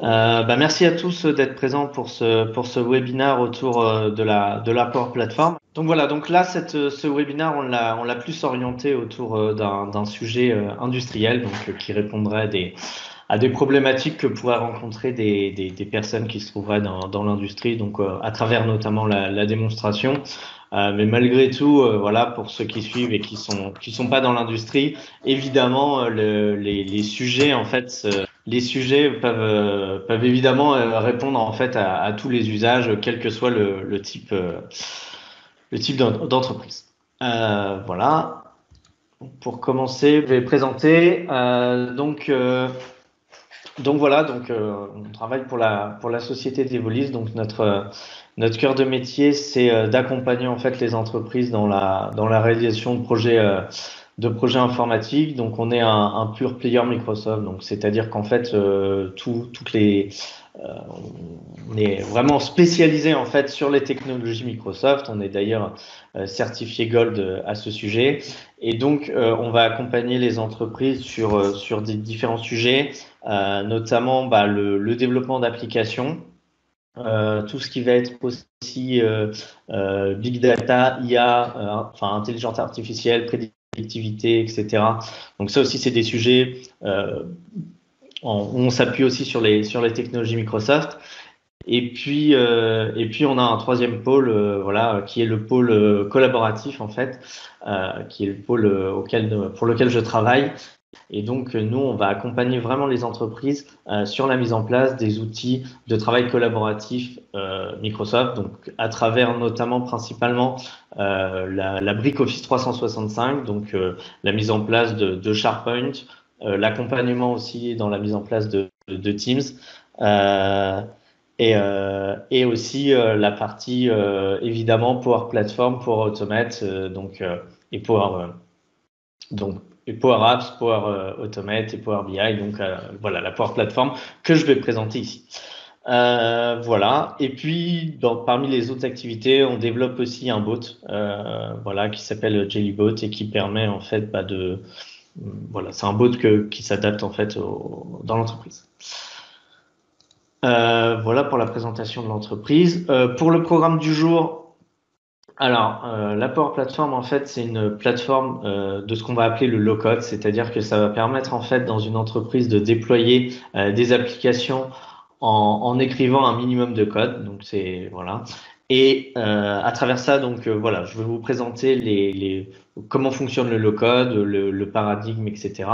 Merci à tous d'être présents pour ce webinaire autour de la Power Platform. Donc voilà, donc là ce webinaire on l'a plus orienté autour d'un sujet industriel, donc qui répondrait à des problématiques que pourraient rencontrer des personnes qui se trouveraient dans l'industrie, donc à travers notamment la démonstration. Mais malgré tout, voilà, pour ceux qui suivent et qui sont pas dans l'industrie, évidemment les sujets en fait les sujets peuvent évidemment répondre en fait à tous les usages, quel que soit le type d'entreprise. Voilà. Pour commencer, je vais présenter. Donc voilà, on travaille pour la société d'Evolis. Donc notre cœur de métier, c'est d'accompagner en fait les entreprises dans la réalisation de projets informatiques. Donc on est un pure player Microsoft. Donc c'est-à-dire qu'en fait on est vraiment spécialisé en fait sur les technologies Microsoft. On est d'ailleurs certifié Gold à ce sujet. Et donc on va accompagner les entreprises sur des différents sujets. Notamment le développement d'applications, tout ce qui va être aussi big data, IA, enfin intelligence artificielle, prédictivité, etc. Donc ça aussi c'est des sujets où on s'appuie aussi sur les technologies Microsoft. Et puis on a un troisième pôle, voilà, qui est le pôle collaboratif en fait, qui est le pôle pour lequel je travaille. Et donc, nous, on va accompagner vraiment les entreprises sur la mise en place des outils de travail collaboratif Microsoft, donc à travers notamment principalement la brique Office 365, donc la mise en place de SharePoint, l'accompagnement aussi dans la mise en place de Teams, et aussi la partie évidemment Power Platform, Power Automate, et Power Apps, Power Automate et Power BI, donc voilà la Power Platform que je vais présenter ici. Voilà. Et puis parmi les autres activités, on développe aussi un bot, voilà, qui s'appelle Jellybot et qui permet en fait voilà, c'est un bot qui s'adapte en fait dans l'entreprise. Voilà pour la présentation de l'entreprise. Pour le programme du jour. Alors, la Power Platform, en fait, c'est une plateforme de ce qu'on va appeler le low-code, c'est-à-dire que ça va permettre, en fait, dans une entreprise de déployer des applications en écrivant un minimum de code. Donc, c'est voilà. Et à travers ça, donc voilà, je vais vous présenter comment fonctionne le low-code, le paradigme, etc.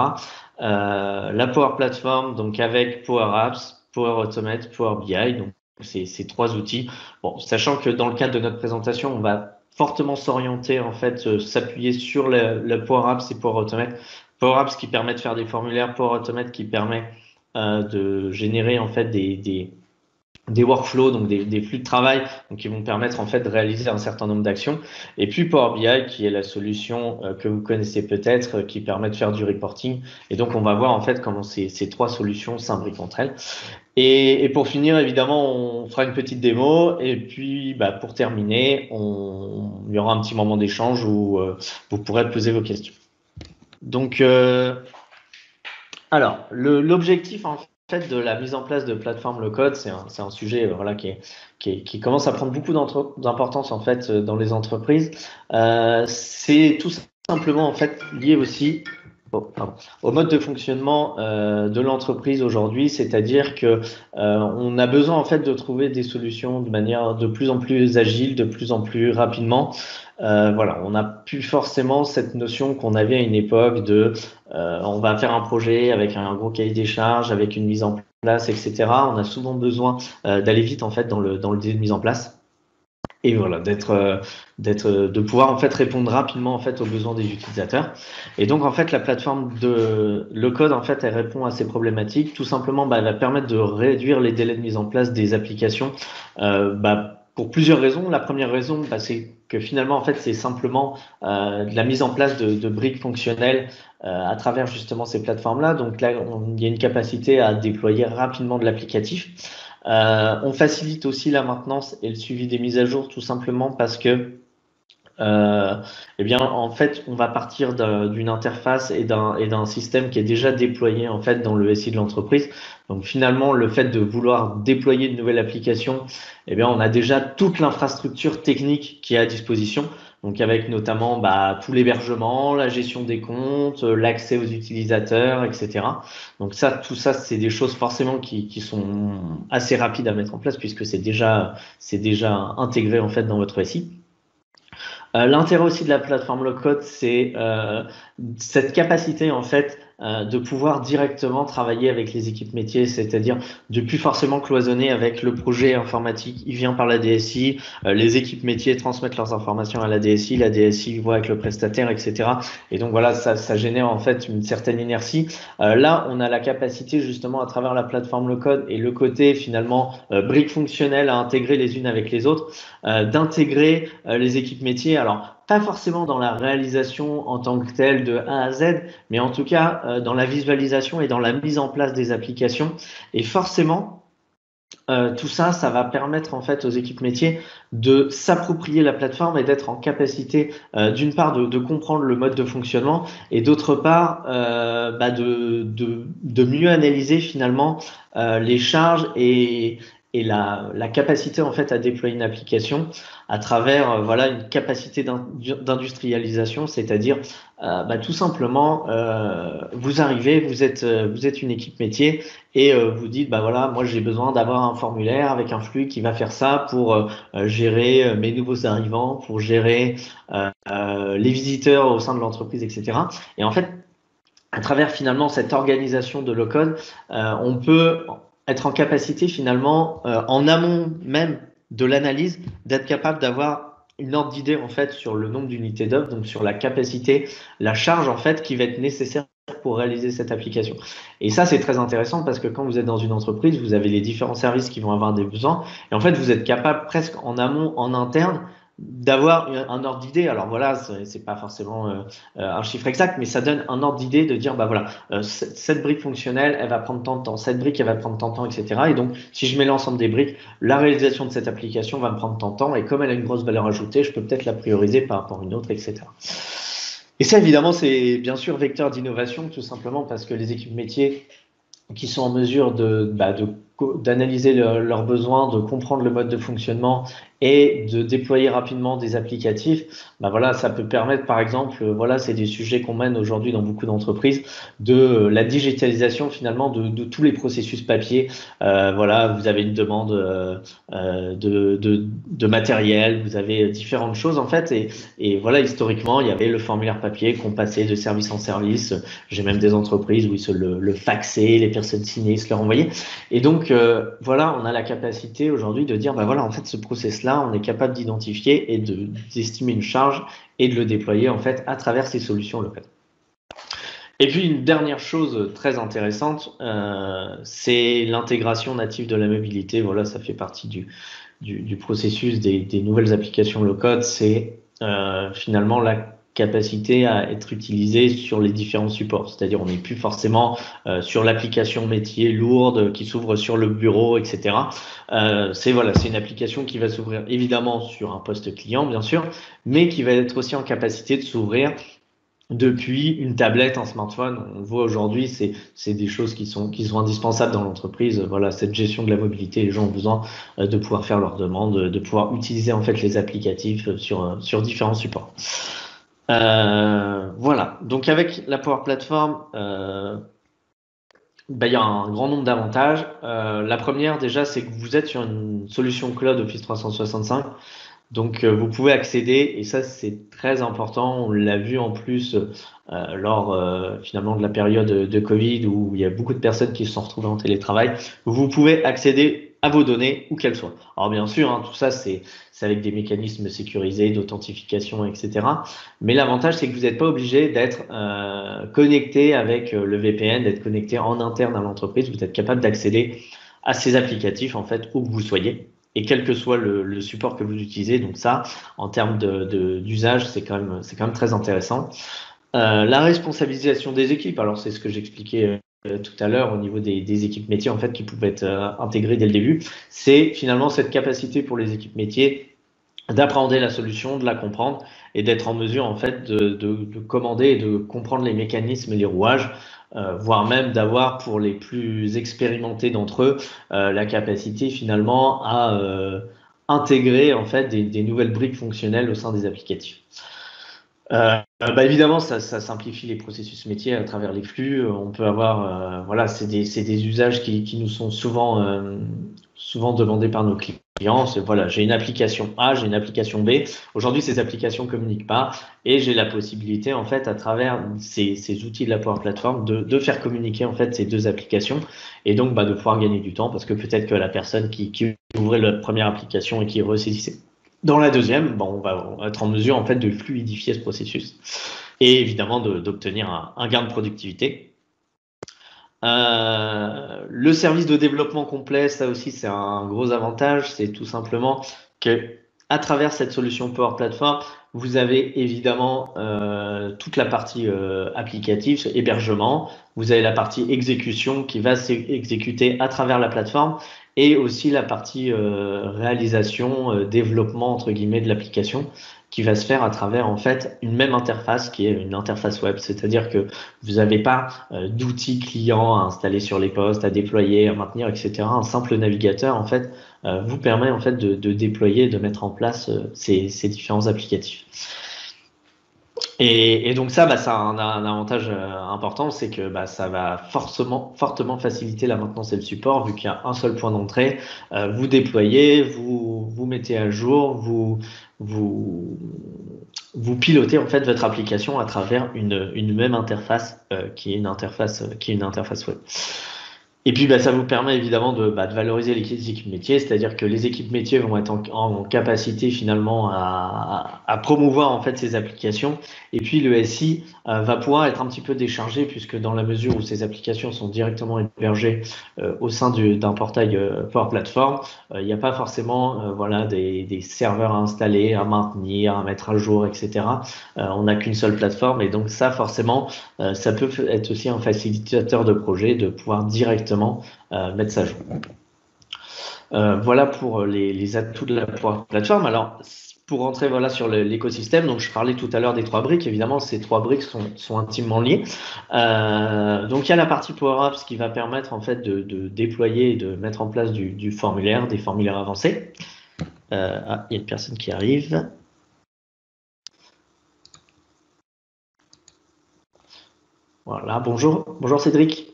La Power Platform, donc avec Power Apps, Power Automate, Power BI, donc ces trois outils. Bon, sachant que dans le cadre de notre présentation, on va fortement s'orienter, en fait, s'appuyer sur le Power Apps et Power Automate. Power Apps qui permet de faire des formulaires, Power Automate qui permet de générer en fait des workflows, donc des flux de travail, donc qui vont permettre en fait de réaliser un certain nombre d'actions. Et puis Power BI qui est la solution que vous connaissez peut-être, qui permet de faire du reporting. Et donc on va voir en fait comment ces trois solutions s'imbriquent entre elles. Et pour finir, évidemment, on fera une petite démo. Et puis, pour terminer, il y aura un petit moment d'échange où vous pourrez poser vos questions. Donc, alors, l'objectif en fait de la mise en place de plateformes low-code, c'est un sujet voilà qui commence à prendre beaucoup d'importance en fait dans les entreprises. C'est tout simplement en fait lié aussi au mode de fonctionnement de l'entreprise aujourd'hui, c'est-à-dire que on a besoin en fait de trouver des solutions de manière de plus en plus agile, de plus en plus rapidement. Voilà, on n'a plus forcément cette notion qu'on avait à une époque de on va faire un projet avec un gros cahier des charges, avec une mise en place, etc. On a souvent besoin d'aller vite en fait dans le délai de mise en place. Et voilà, de pouvoir en fait répondre rapidement en fait aux besoins des utilisateurs. Et donc en fait la plateforme de le code en fait elle répond à ces problématiques. Tout simplement, elle va permettre de réduire les délais de mise en place des applications. Pour plusieurs raisons. La première raison, c'est que finalement en fait c'est simplement de la mise en place de briques fonctionnelles à travers justement ces plateformes-là. Donc là, il y a une capacité à déployer rapidement de l'applicatif. On facilite aussi la maintenance et le suivi des mises à jour tout simplement parce que eh bien, en fait, on va partir d'une interface et d'un système qui est déjà déployé en fait dans le SI de l'entreprise. Donc finalement, le fait de vouloir déployer une nouvelle application, eh bien, on a déjà toute l'infrastructure technique qui est à disposition. Donc avec notamment tout l'hébergement, la gestion des comptes, l'accès aux utilisateurs, etc. Donc ça, tout ça, c'est des choses forcément qui sont assez rapides à mettre en place puisque c'est déjà intégré en fait dans votre SI. L'intérêt aussi de la plateforme low-code, c'est cette capacité en fait de pouvoir directement travailler avec les équipes métiers, c'est-à-dire de plus forcément cloisonner avec le projet informatique. Il vient par la DSI, les équipes métiers transmettent leurs informations à la DSI voit avec le prestataire, etc. Et donc voilà, ça génère en fait une certaine inertie. Là, on a la capacité justement à travers la plateforme low-code et le côté finalement briques fonctionnelles à intégrer les unes avec les autres, d'intégrer les équipes métiers. Alors, pas forcément dans la réalisation en tant que telle de A à Z, mais en tout cas dans la visualisation et dans la mise en place des applications. Et forcément, tout ça, ça va permettre en fait aux équipes métiers de s'approprier la plateforme et d'être en capacité, d'une part, de comprendre le mode de fonctionnement et d'autre part, de mieux analyser finalement les charges et la capacité en fait à déployer une application à travers voilà une capacité d'industrialisation, c'est-à-dire tout simplement vous arrivez, vous êtes une équipe métier et vous dites voilà, moi j'ai besoin d'avoir un formulaire avec un flux qui va faire ça pour gérer mes nouveaux arrivants, pour gérer les visiteurs au sein de l'entreprise, etc. Et en fait, à travers finalement cette organisation de low-code, on peut être en capacité finalement, en amont même de l'analyse, d'être capable d'avoir une ordre d'idée en fait sur le nombre d'unités d'œuvre, donc sur la capacité, la charge en fait qui va être nécessaire pour réaliser cette application. Et ça, c'est très intéressant parce que quand vous êtes dans une entreprise, vous avez les différents services qui vont avoir des besoins et en fait, vous êtes capable presque en amont, en interne, d'avoir un ordre d'idée. Alors voilà, c'est pas forcément un chiffre exact, mais ça donne un ordre d'idée de dire voilà, cette brique fonctionnelle, elle va prendre tant de temps, cette brique, elle va prendre tant de temps, etc. Et donc, si je mets l'ensemble des briques, la réalisation de cette application va me prendre tant de temps, et comme elle a une grosse valeur ajoutée, je peux peut-être la prioriser par rapport à une autre, etc. Et ça, évidemment, c'est bien sûr vecteur d'innovation, tout simplement parce que les équipes métiers qui sont en mesure d'analyser leurs besoins, de comprendre le mode de fonctionnement et de déployer rapidement des applicatifs, voilà, ça peut permettre, par exemple, voilà, c'est des sujets qu'on mène aujourd'hui dans beaucoup d'entreprises, de la digitalisation finalement de tous les processus papier. Voilà, vous avez une demande de matériel, vous avez différentes choses en fait, et voilà, historiquement, il y avait le formulaire papier qu'on passait de service en service. J'ai même des entreprises où ils se le faxaient, les personnes signées se le renvoyaient. Et donc, voilà, on a la capacité aujourd'hui de dire, voilà, en fait, ce process-là, on est capable d'identifier et d'estimer une charge et de le déployer, en fait, à travers ces solutions locales. Et puis, une dernière chose très intéressante, c'est l'intégration native de la mobilité. Voilà, ça fait partie du processus des nouvelles applications low-code. C'est finalement la capacité à être utilisée sur les différents supports. C'est-à-dire, on n'est plus forcément sur l'application métier lourde qui s'ouvre sur le bureau, etc. C'est une application qui va s'ouvrir évidemment sur un poste client, bien sûr, mais qui va être aussi en capacité de s'ouvrir depuis une tablette, un smartphone. On voit aujourd'hui, c'est des choses qui sont indispensables dans l'entreprise. Voilà, cette gestion de la mobilité, les gens ont besoin de pouvoir faire leurs demandes, de pouvoir utiliser en fait les applicatifs sur différents supports. Voilà. Donc avec la Power Platform, il y a un grand nombre d'avantages. La première déjà, c'est que vous êtes sur une solution cloud Office 365. Donc, vous pouvez accéder, et ça c'est très important, on l'a vu en plus lors finalement de la période de Covid où il y a beaucoup de personnes qui se sont retrouvées en télétravail. Vous pouvez accéder à vos données où qu'elles soient. Alors bien sûr, tout ça c'est avec des mécanismes sécurisés, d'authentification, etc. Mais l'avantage c'est que vous n'êtes pas obligé d'être connecté avec le VPN, d'être connecté en interne à l'entreprise. Vous êtes capable d'accéder à ces applicatifs en fait où que vous soyez. Et quel que soit le support que vous utilisez, donc ça, en termes d'usage, c'est quand même très intéressant. La responsabilisation des équipes, alors c'est ce que j'expliquais tout à l'heure au niveau des équipes métiers en fait qui pouvaient être intégrées dès le début. C'est finalement cette capacité pour les équipes métiers d'appréhender la solution, de la comprendre et d'être en mesure en fait de commander et de comprendre les mécanismes et les rouages, voire même d'avoir pour les plus expérimentés d'entre eux la capacité finalement à intégrer en fait des nouvelles briques fonctionnelles au sein des applicatifs. Évidemment, ça simplifie les processus métiers à travers les flux. On peut avoir, voilà, c'est des usages qui nous sont souvent demandés par nos clients. Voilà, j'ai une application A, j'ai une application B. Aujourd'hui, ces applications communiquent pas et j'ai la possibilité, en fait, à travers ces outils de la Power Platform, de faire communiquer en fait ces deux applications et donc de pouvoir gagner du temps parce que peut-être que la personne qui ouvrait la première application et qui ressaisissait dans la deuxième, on va être en mesure en fait de fluidifier ce processus et évidemment d'obtenir un gain de productivité. Le service de développement complet, ça aussi c'est un gros avantage, c'est tout simplement que à travers cette solution Power Platform, vous avez évidemment toute la partie applicative, hébergement, vous avez la partie exécution qui va s'exécuter à travers la plateforme et aussi la partie réalisation, développement entre guillemets de l'application qui va se faire à travers en fait une même interface qui est une interface web, c'est-à-dire que vous n'avez pas d'outils clients à installer sur les postes, à déployer, à maintenir, etc. Un simple navigateur en fait vous permet en fait de déployer, de mettre en place ces différents applicatifs. Et donc ça a un avantage important, c'est que ça va fortement faciliter la maintenance et le support, vu qu'il y a un seul point d'entrée. Vous déployez, vous mettez à jour, vous pilotez en fait votre application à travers une même interface qui est une interface web. Et puis, ça vous permet évidemment de valoriser les équipes métiers, c'est-à-dire que les équipes métiers vont être en capacité finalement à promouvoir en fait ces applications. Et puis, le SI va pouvoir être un petit peu déchargé puisque dans la mesure où ces applications sont directement hébergées au sein d'un portail Power Platform, il n'y a pas forcément des serveurs à installer, à maintenir, à mettre à jour, etc. On n'a qu'une seule plateforme et donc ça forcément, ça peut être aussi un facilitateur de projet de pouvoir directement mettre ça à jour. Voilà pour les atouts de la plateforme. Alors, pour rentrer sur l'écosystème, donc je parlais tout à l'heure des 3 briques. Évidemment, ces 3 briques sont intimement liées. Donc, il y a la partie Power Apps qui va permettre en fait de déployer et de mettre en place du formulaire, des formulaires avancés. Il y a une personne qui arrive. Voilà, bonjour Cédric.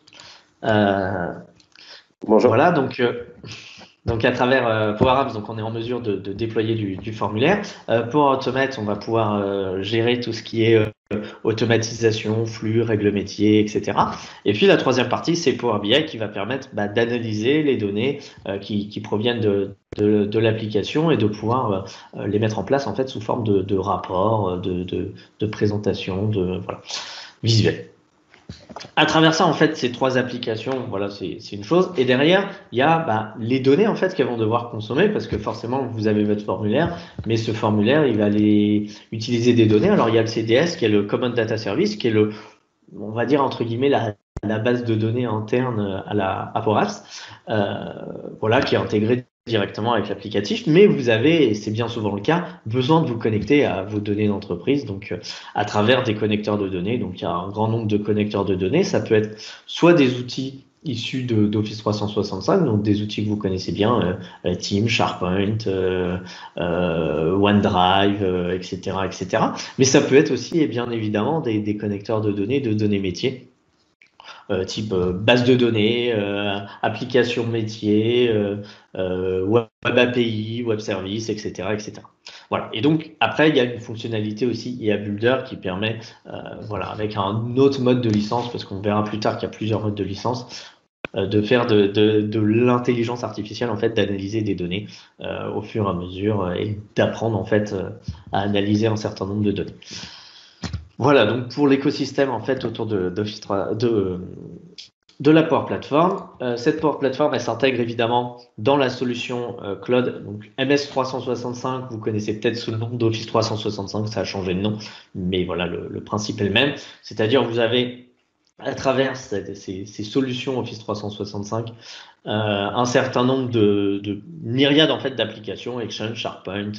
Bonjour. Voilà, donc à travers Power Apps, donc on est en mesure de déployer du formulaire. Pour Automate, on va pouvoir gérer tout ce qui est automatisation, flux, règles métiers, etc. Et puis la troisième partie, c'est Power BI qui va permettre d'analyser les données qui proviennent de l'application et de pouvoir les mettre en place en fait sous forme de rapports, de présentations, visuels. À travers ça, en fait, ces 3 applications, voilà, c'est une chose. Et derrière, il y a les données en fait qu'elles vont devoir consommer parce que forcément, vous avez votre formulaire, mais ce formulaire, il va aller utiliser des données. Alors, il y a le CDS qui est le Common Data Service, qui est on va dire entre guillemets la base de données interne à Power Apps, qui est intégrée directement avec l'applicatif, mais vous avez, et c'est bien souvent le cas, besoin de vous connecter à vos données d'entreprise, donc à travers des connecteurs de données. Donc il y a un grand nombre de connecteurs de données. Ça peut être soit des outils issus d'Office 365, donc des outils que vous connaissez bien, Teams, SharePoint, OneDrive, etc., etc. Mais ça peut être aussi, et bien évidemment, des connecteurs de données métiers. Type base de données, application métier, web API, web service, etc., etc. Voilà. Et donc après, il y a une fonctionnalité aussi IA Builder qui permet, avec un autre mode de licence, parce qu'on verra plus tard qu'il y a plusieurs modes de licence, de faire de l'intelligence artificielle en fait, d'analyser des données au fur et à mesure et d'apprendre en fait à analyser un certain nombre de données. Voilà, donc pour l'écosystème en fait autour de la Power Platform. Cette Power Platform, elle s'intègre évidemment dans la solution cloud, donc MS 365, vous connaissez peut-être sous le nom d'Office 365, ça a changé de nom, mais voilà, le principe est le même. C'est-à-dire vous avez à travers ces solutions Office 365 un certain nombre de myriades en fait d'applications, Exchange, SharePoint,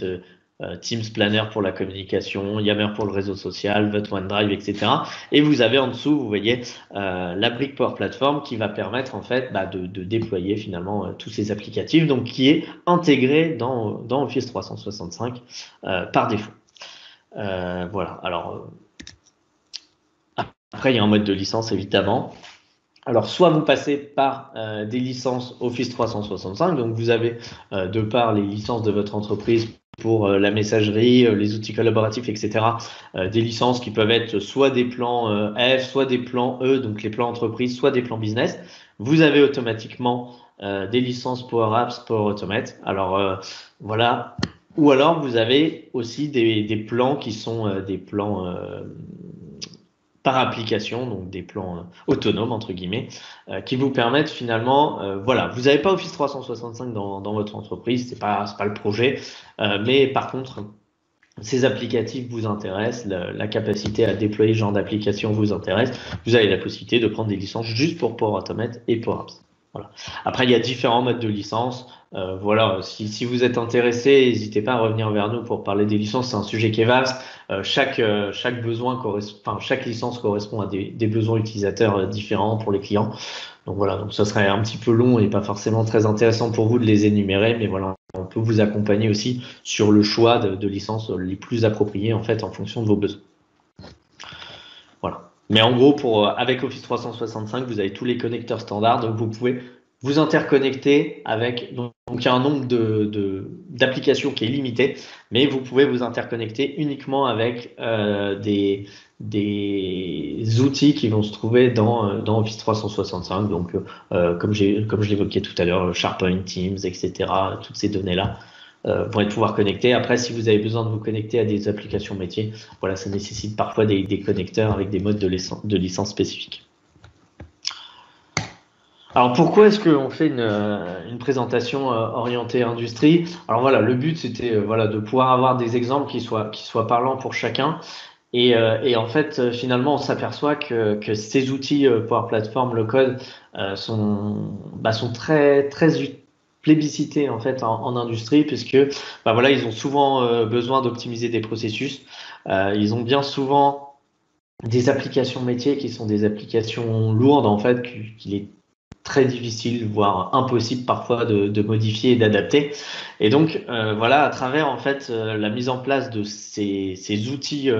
Teams Planner pour la communication, Yammer pour le réseau social, votre OneDrive, etc. Et vous avez en dessous, vous voyez, la brique Power Platform qui va permettre en fait de déployer finalement tous ces applicatifs, donc qui est intégré dans Office 365 par défaut. Voilà. Alors après, il y a un mode de licence évidemment. Alors, soit vous passez par des licences Office 365, donc vous avez de par les licences de votre entreprise pour la messagerie, les outils collaboratifs, etc., des licences qui peuvent être soit des plans F, soit des plans E, donc les plans entreprise, soit des plans business. Vous avez automatiquement des licences Power Apps, Power Automate. Alors, voilà. Ou alors, vous avez aussi des plans qui sont des plans par application, donc des plans autonomes entre guillemets, qui vous permettent finalement, voilà, vous n'avez pas Office 365 dans votre entreprise, c'est pas le projet, mais par contre, ces applicatifs vous intéressent, la capacité à déployer ce genre d'application vous intéresse, vous avez la possibilité de prendre des licences juste pour Power Automate et Power Apps. Voilà. Après, il y a différents modes de licence. Voilà, si vous êtes intéressé, n'hésitez pas à revenir vers nous pour parler des licences. C'est un sujet qui est vaste. Chaque besoin chaque licence correspond à des besoins utilisateurs différents pour les clients. Donc voilà, donc ça serait un petit peu long et pas forcément très intéressant pour vous de les énumérer, mais voilà, on peut vous accompagner aussi sur le choix de licences les plus appropriées en fait en fonction de vos besoins. Voilà. Mais en gros, avec Office 365, vous avez tous les connecteurs standards, donc vous pouvez vous interconnecter avec, donc il y a un nombre d'applications qui est limité, mais vous pouvez vous interconnecter uniquement avec des outils qui vont se trouver dans Office 365, donc comme je l'évoquais tout à l'heure, SharePoint, Teams, etc., toutes ces données-là vont être pouvoir connecter. Après, si vous avez besoin de vous connecter à des applications métiers, voilà, ça nécessite parfois des connecteurs avec des modes de licence spécifiques. Alors pourquoi est-ce qu'on fait une présentation orientée industrie? Alors voilà, le but c'était de pouvoir avoir des exemples qui soient parlants pour chacun. Et en fait, finalement, on s'aperçoit que ces outils Power Platform, le code, sont très plébiscités en fait en industrie, puisque ils ont souvent besoin d'optimiser des processus. Ils ont bien souvent des applications métiers qui sont des applications lourdes en fait, qu'il est très difficile, voire impossible parfois de modifier et d'adapter. Et donc à travers en fait la mise en place de ces outils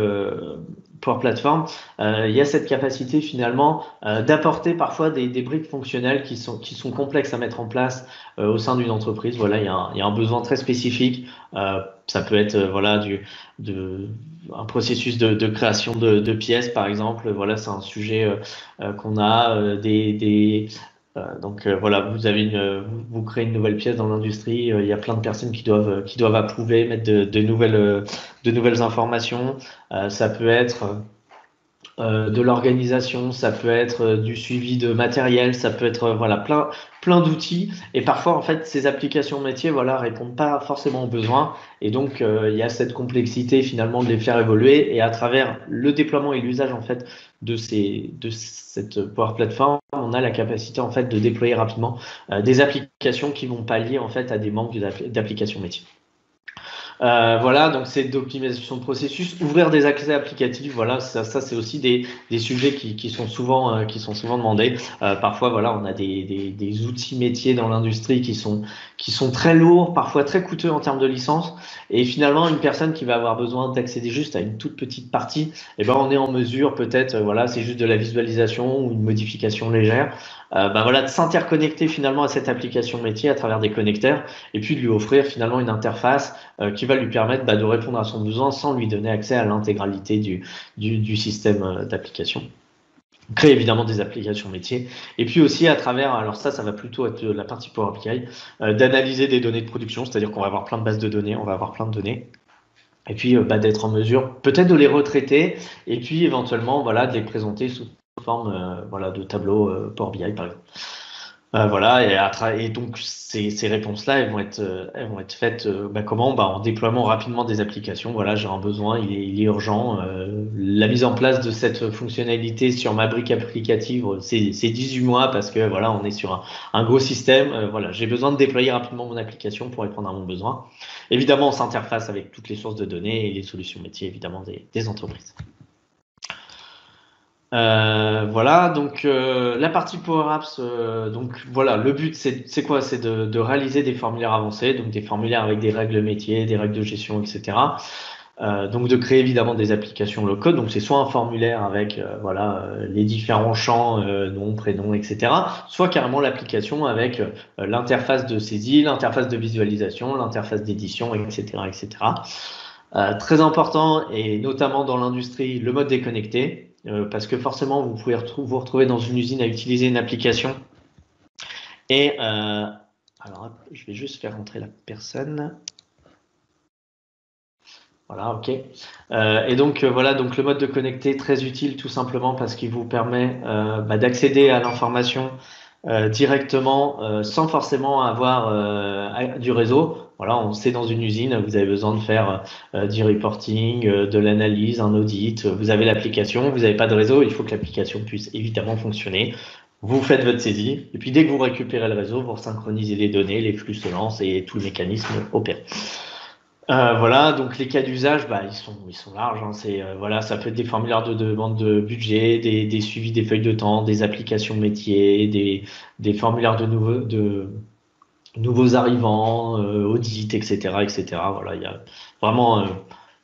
Power Platform, il y a cette capacité finalement d'apporter parfois des briques fonctionnelles qui sont complexes à mettre en place au sein d'une entreprise. Voilà, il y a un besoin très spécifique. Ça peut être un processus de création de pièces par exemple. Voilà, c'est un sujet qu'on a vous créez une nouvelle pièce dans l'industrie, il y a plein de personnes qui doivent approuver, mettre de nouvelles informations. Ça peut être de l'organisation, ça peut être du suivi de matériel, ça peut être plein d'outils. Et parfois en fait ces applications métiers répondent pas forcément aux besoins. Et donc il y a cette complexité finalement de les faire évoluer. Et à travers le déploiement et l'usage en fait de cette Power Platform, on a la capacité en fait de déployer rapidement des applications qui vont pallier en fait à des manques d'applications métiers. Donc c'est d'optimisation de processus, ouvrir des accès applicatifs. Voilà, ça c'est aussi des sujets qui sont souvent demandés. Parfois, on a des outils métiers dans l'industrie qui sont très lourds, parfois très coûteux en termes de licence. Et finalement, une personne qui va avoir besoin d'accéder juste à une toute petite partie, on est en mesure peut-être, c'est juste de la visualisation ou une modification légère. De s'interconnecter finalement à cette application métier à travers des connecteurs et puis de lui offrir finalement une interface qui va lui permettre de répondre à son besoin sans lui donner accès à l'intégralité du système d'application. Créer évidemment des applications métiers et puis aussi à travers, alors ça va plutôt être la partie Power BI, d'analyser des données de production, c'est-à-dire qu'on va avoir plein de bases de données, on va avoir plein de données. Et puis d'être en mesure peut-être de les retraiter et puis éventuellement de les présenter sous forme de tableau Power BI par exemple. Et donc ces réponses-là, elles vont être faites en déploiement rapidement des applications. Voilà, j'ai un besoin, il est urgent. La mise en place de cette fonctionnalité sur ma brique applicative, c'est 18 mois parce que on est sur un gros système. Voilà, j'ai besoin de déployer rapidement mon application pour répondre à mon besoin. Évidemment, on s'interface avec toutes les sources de données et les solutions métiers, évidemment, des entreprises. Voilà, donc la partie Power Apps, donc voilà, le but c'est quoi? C'est de réaliser des formulaires avancés, donc des formulaires avec des règles métiers, des règles de gestion, etc. Donc de créer évidemment des applications low-code. Donc c'est soit un formulaire avec voilà les différents champs, nom, prénom, etc. Soit carrément l'application avec l'interface de saisie, l'interface de visualisation, l'interface d'édition, etc., etc. Très important et notamment dans l'industrie, le mode déconnecté, parce que forcément vous pouvez vous retrouver dans une usine à utiliser une application. Et alors hop, je vais juste faire rentrer la personne. Voilà, ok. Et donc voilà, donc le mode de connecté très utile tout simplement parce qu'il vous permet d'accéder à l'information directement sans forcément avoir du réseau. Voilà, on sait dans une usine, vous avez besoin de faire du reporting, de l'analyse, un audit. Vous avez l'application, vous n'avez pas de réseau, il faut que l'application puisse évidemment fonctionner. Vous faites votre saisie et puis dès que vous récupérez le réseau, vous synchronisez les données, les flux se lancent et tout le mécanisme opère. Voilà, donc les cas d'usage, ils sont larges. Hein. C'est voilà, ça peut être des formulaires de demande de budget, des suivis des feuilles de temps, des applications métiers, des formulaires de nouveaux arrivants, audits, etc., etc. Voilà, il y a vraiment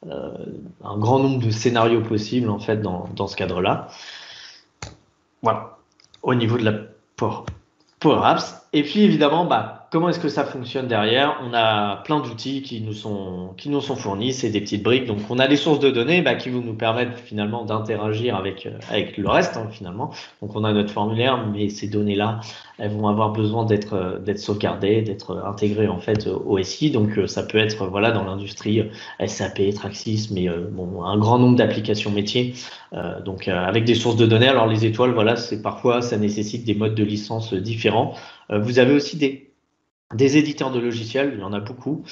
un grand nombre de scénarios possibles en fait dans ce cadre-là. Voilà, au niveau de la Power Apps. Et puis évidemment, comment est-ce que ça fonctionne derrière? On a plein d'outils qui nous sont fournis, c'est des petites briques. Donc on a des sources de données qui vont nous permettre finalement d'interagir avec le reste finalement. Donc on a notre formulaire, mais ces données-là, elles vont avoir besoin d'être sauvegardées, d'être intégrées en fait au SI. Donc ça peut être voilà dans l'industrie SAP, Traxis, mais bon un grand nombre d'applications métiers. Donc avec des sources de données. Alors les étoiles, voilà, c'est parfois ça nécessite des modes de licence différents. Vous avez aussi des éditeurs de logiciels, il y en a beaucoup,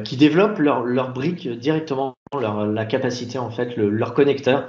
qui développent leur brique directement, la capacité en fait, leur connecteur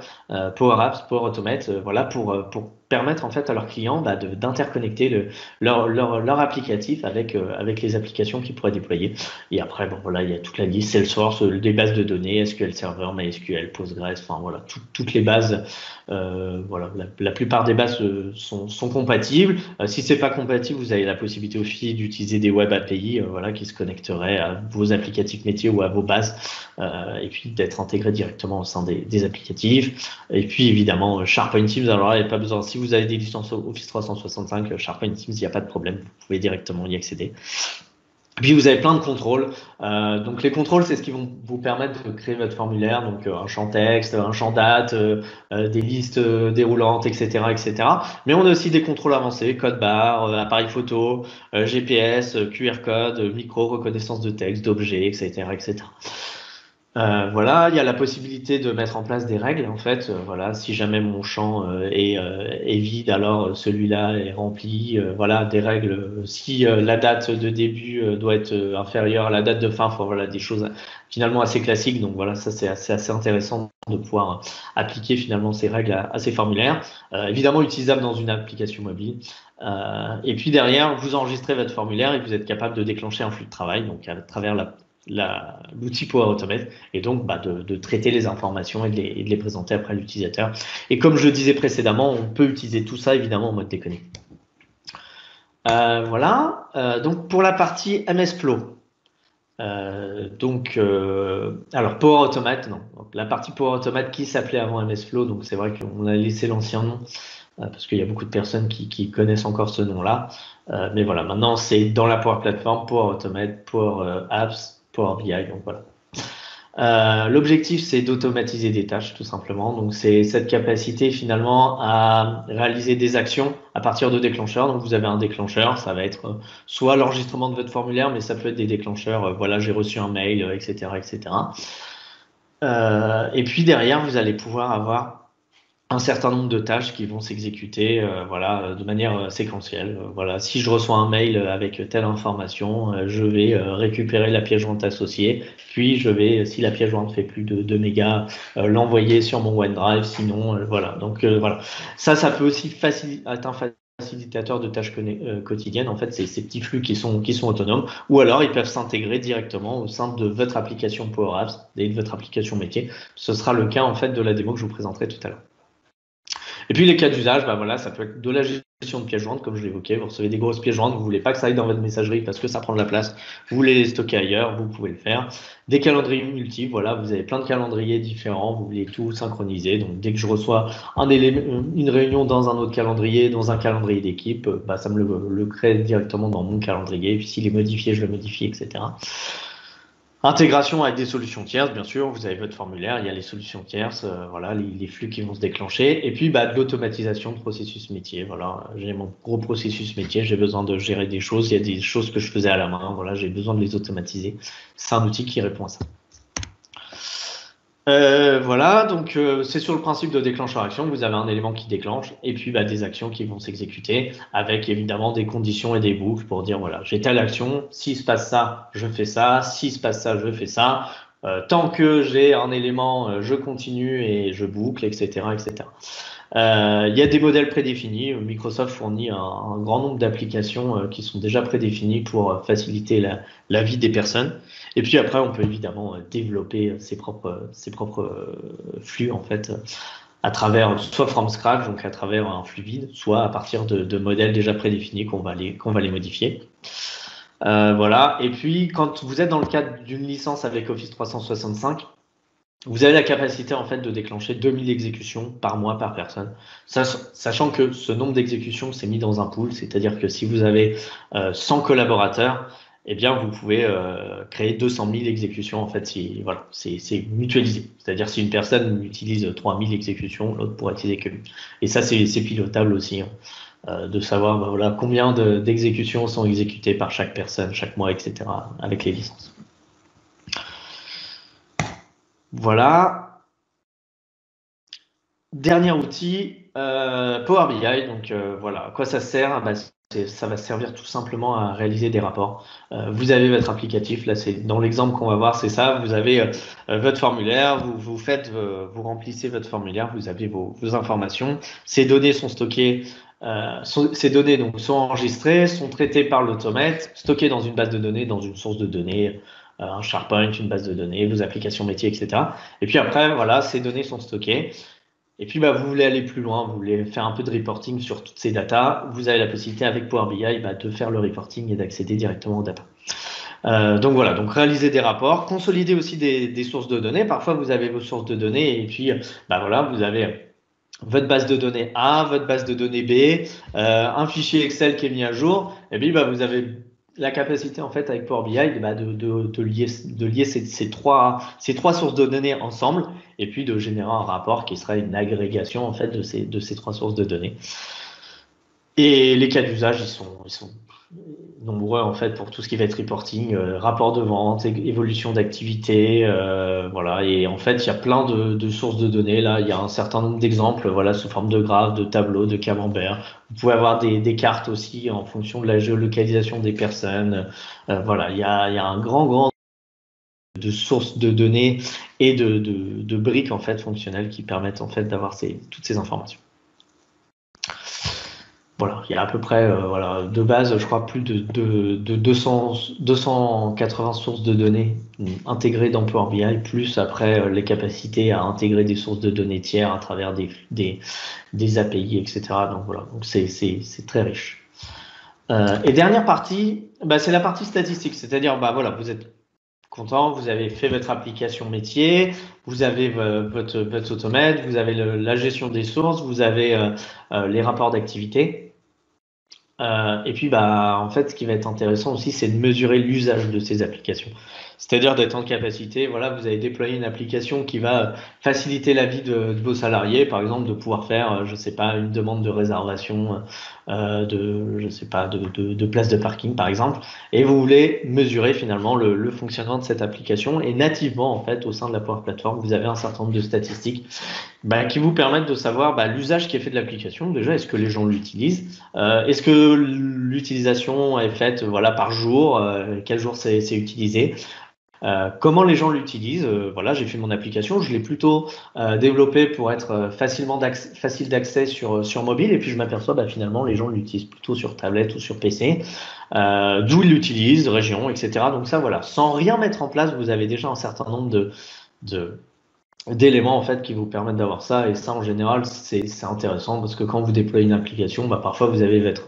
Power Apps, Power Automate, voilà pour permettre en fait à leurs clients d'interconnecter leur applicatif avec les applications qu'ils pourraient déployer. Et après bon voilà il y a toute la liste Salesforce, des bases de données, SQL Server, MySQL, Postgres, enfin voilà toutes les bases. Voilà la plupart des bases sont compatibles. Si c'est pas compatible, vous avez la possibilité aussi d'utiliser des web API voilà qui se connecteraient à vos applicatifs métiers ou à vos bases et puis d'être intégrés directement au sein des applicatifs. Et puis évidemment SharePoint Teams, alors là il n'y a pas besoin, si vous avez des licences Office 365, SharePoint Teams, il n'y a pas de problème, vous pouvez directement y accéder. Puis vous avez plein de contrôles. Donc les contrôles, c'est ce qui vont vous permettre de créer votre formulaire. Donc un champ texte, un champ date, des listes déroulantes, etc., etc. Mais on a aussi des contrôles avancés, code barre, appareil photo, GPS, QR code, micro, reconnaissance de texte, d'objets, etc., etc. Voilà, il y a la possibilité de mettre en place des règles en fait. Voilà, si jamais mon champ est vide, alors celui-là est rempli. Voilà, des règles. Si la date de début doit être inférieure à la date de fin, enfin, voilà, des choses finalement assez classiques. Donc voilà, ça c'est assez intéressant de pouvoir appliquer finalement ces règles à ces formulaires. Évidemment utilisable dans une application mobile. Et puis derrière, vous enregistrez votre formulaire et vous êtes capable de déclencher un flux de travail, donc à travers l'outil Power Automate et donc de traiter les informations et de les présenter après à l'utilisateur. Et comme je le disais précédemment, on peut utiliser tout ça évidemment en mode déconnecté. Voilà, donc pour la partie MS Flow. Alors Power Automate, non. Donc, la partie Power Automate qui s'appelait avant MS Flow, donc c'est vrai qu'on a laissé l'ancien nom parce qu'il y a beaucoup de personnes qui connaissent encore ce nom-là. Mais voilà, maintenant c'est dans la Power Platform, Power Automate, Power Apps, Power BI, donc voilà. L'objectif, c'est d'automatiser des tâches, tout simplement. Donc, c'est cette capacité, finalement, à réaliser des actions à partir de déclencheurs. Donc, vous avez un déclencheur, ça va être soit l'enregistrement de votre formulaire, mais ça peut être des déclencheurs, voilà, j'ai reçu un mail, etc., etc. Et puis, derrière, vous allez pouvoir avoir un certain nombre de tâches qui vont s'exécuter voilà, de manière séquentielle. Voilà, si je reçois un mail avec telle information, je vais récupérer la pièce jointe associée, puis je vais, si la pièce jointe fait plus de 2 mégas, l'envoyer sur mon OneDrive, sinon voilà. Donc voilà, ça peut aussi être un facilitateurs de tâches quotidiennes. En fait, c'est ces petits flux qui sont autonomes, ou alors ils peuvent s'intégrer directement au sein de votre application Power Apps et de votre application métier. Ce sera le cas en fait de la démo que je vous présenterai tout à l'heure. Et puis les cas d'usage, bah voilà, ça peut être de la gestion de pièces jointes, comme je l'évoquais. Vous recevez des grosses pièces jointes, vous voulez pas que ça aille dans votre messagerie parce que ça prend de la place. Vous voulez les stocker ailleurs, vous pouvez le faire. Des calendriers multiples, voilà, vous avez plein de calendriers différents, vous voulez tout synchroniser. Donc dès que je reçois une réunion dans un autre calendrier, dans un calendrier d'équipe, bah, ça me le crée directement dans mon calendrier. Et puis s'il est modifié, je le modifie, etc. Intégration avec des solutions tierces, bien sûr. Vous avez votre formulaire, il y a les solutions tierces, voilà, les flux qui vont se déclencher. Et puis, bah, de l'automatisation de processus métier. Voilà, j'ai mon gros processus métier, j'ai besoin de gérer des choses. Il y a des choses que je faisais à la main. Voilà, j'ai besoin de les automatiser. C'est un outil qui répond à ça. Voilà, donc c'est sur le principe de déclencheur action. Vous avez un élément qui déclenche et puis bah, des actions qui vont s'exécuter avec évidemment des conditions et des boucles pour dire voilà, j'ai telle action, s'il se passe ça, je fais ça, s'il se passe ça, je fais ça. Tant que j'ai un élément, je continue et je boucle, etc., etc. Il y a des modèles prédéfinis. Microsoft fournit un grand nombre d'applications qui sont déjà prédéfinies pour faciliter la vie des personnes. Et puis après, on peut évidemment développer ses propres flux en fait à travers soit from scratch, donc à travers un flux vide, soit à partir de modèles déjà prédéfinis qu'on va les modifier. Voilà. Et puis quand vous êtes dans le cadre d'une licence avec Office 365, vous avez la capacité en fait de déclencher 2000 exécutions par mois par personne, sachant que ce nombre d'exécutions c'est mis dans un pool, c'est-à-dire que si vous avez 100 collaborateurs, eh bien vous pouvez créer 200 000 exécutions en fait. Voilà, c'est mutualisé, c'est-à-dire si une personne utilise 3000 exécutions, l'autre pourra utiliser que 1000. Et ça c'est pilotable aussi, hein, de savoir bah, voilà combien d'exécutions sont exécutées par chaque personne chaque mois, etc. avec les licences. Voilà. Dernier outil, Power BI. Donc voilà, à quoi ça sert? Bah, ça va servir tout simplement à réaliser des rapports. Vous avez votre applicatif, là c'est dans l'exemple qu'on va voir, c'est ça. Vous avez votre formulaire, vous remplissez votre formulaire, vous avez vos informations. Ces données sont stockées, ces données donc sont enregistrées, sont traitées par l'automate, stockées dans une base de données, dans une source de données. Un SharePoint, une base de données, vos applications métiers, etc. Et puis après, voilà, ces données sont stockées. Et puis, bah, vous voulez aller plus loin, vous voulez faire un peu de reporting sur toutes ces datas. Vous avez la possibilité avec Power BI bah, de faire le reporting et d'accéder directement aux datas. Donc voilà, donc réaliser des rapports, consolider aussi des sources de données. Parfois, vous avez vos sources de données et puis, bah voilà, vous avez votre base de données A, votre base de données B, un fichier Excel qui est mis à jour. Et puis, bah, vous avez la capacité en fait avec Power BI bah, de lier ces trois sources de données ensemble et puis de générer un rapport qui sera une agrégation en fait de ces trois sources de données. Et les cas d'usage ils sont nombreux en fait pour tout ce qui va être reporting, rapport de vente, évolution d'activité, voilà. Et en fait il y a plein de sources de données là. Il y a un certain nombre d'exemples, voilà, sous forme de graphes, de tableaux, de camembert. Vous pouvez avoir des cartes aussi en fonction de la géolocalisation des personnes. Voilà, il y a un grand de sources de données et de briques en fait fonctionnelles qui permettent en fait d'avoir toutes ces informations. Voilà, il y a à peu près, voilà, de base, je crois, plus de 280 sources de données intégrées dans Power BI, plus après les capacités à intégrer des sources de données tiers à travers des API, etc. Donc voilà, donc c'est très riche. Et dernière partie, bah, c'est la partie statistique, c'est-à-dire, bah voilà, vous êtes content, vous avez fait votre application métier, vous avez votre automate, vous avez la gestion des sources, vous avez les rapports d'activité. Et puis, bah, en fait, ce qui va être intéressant aussi, c'est de mesurer l'usage de ces applications. C'est-à-dire d'être en capacité, voilà, vous avez déployé une application qui va faciliter la vie de vos salariés, par exemple, de pouvoir faire, je sais pas, une demande de réservation je sais pas, de place de parking, par exemple. Et vous voulez mesurer finalement le fonctionnement de cette application. Et nativement, en fait, au sein de la Power Platform, vous avez un certain nombre de statistiques bah, qui vous permettent de savoir bah, l'usage qui est fait de l'application. Déjà, est-ce que les gens l'utilisent? Est-ce que l'utilisation est faite voilà, par jour? Quel jour c'est utilisé? comment les gens l'utilisent. Voilà, j'ai fait mon application, je l'ai plutôt développée pour être facile d'accès sur mobile, et puis je m'aperçois finalement les gens l'utilisent plutôt sur tablette ou sur PC, d'où ils l'utilisent, région, etc. Donc ça, voilà, sans rien mettre en place, vous avez déjà un certain nombre de d'éléments en fait qui vous permettent d'avoir ça, et ça en général c'est intéressant parce que quand vous déployez une application, parfois vous avez votre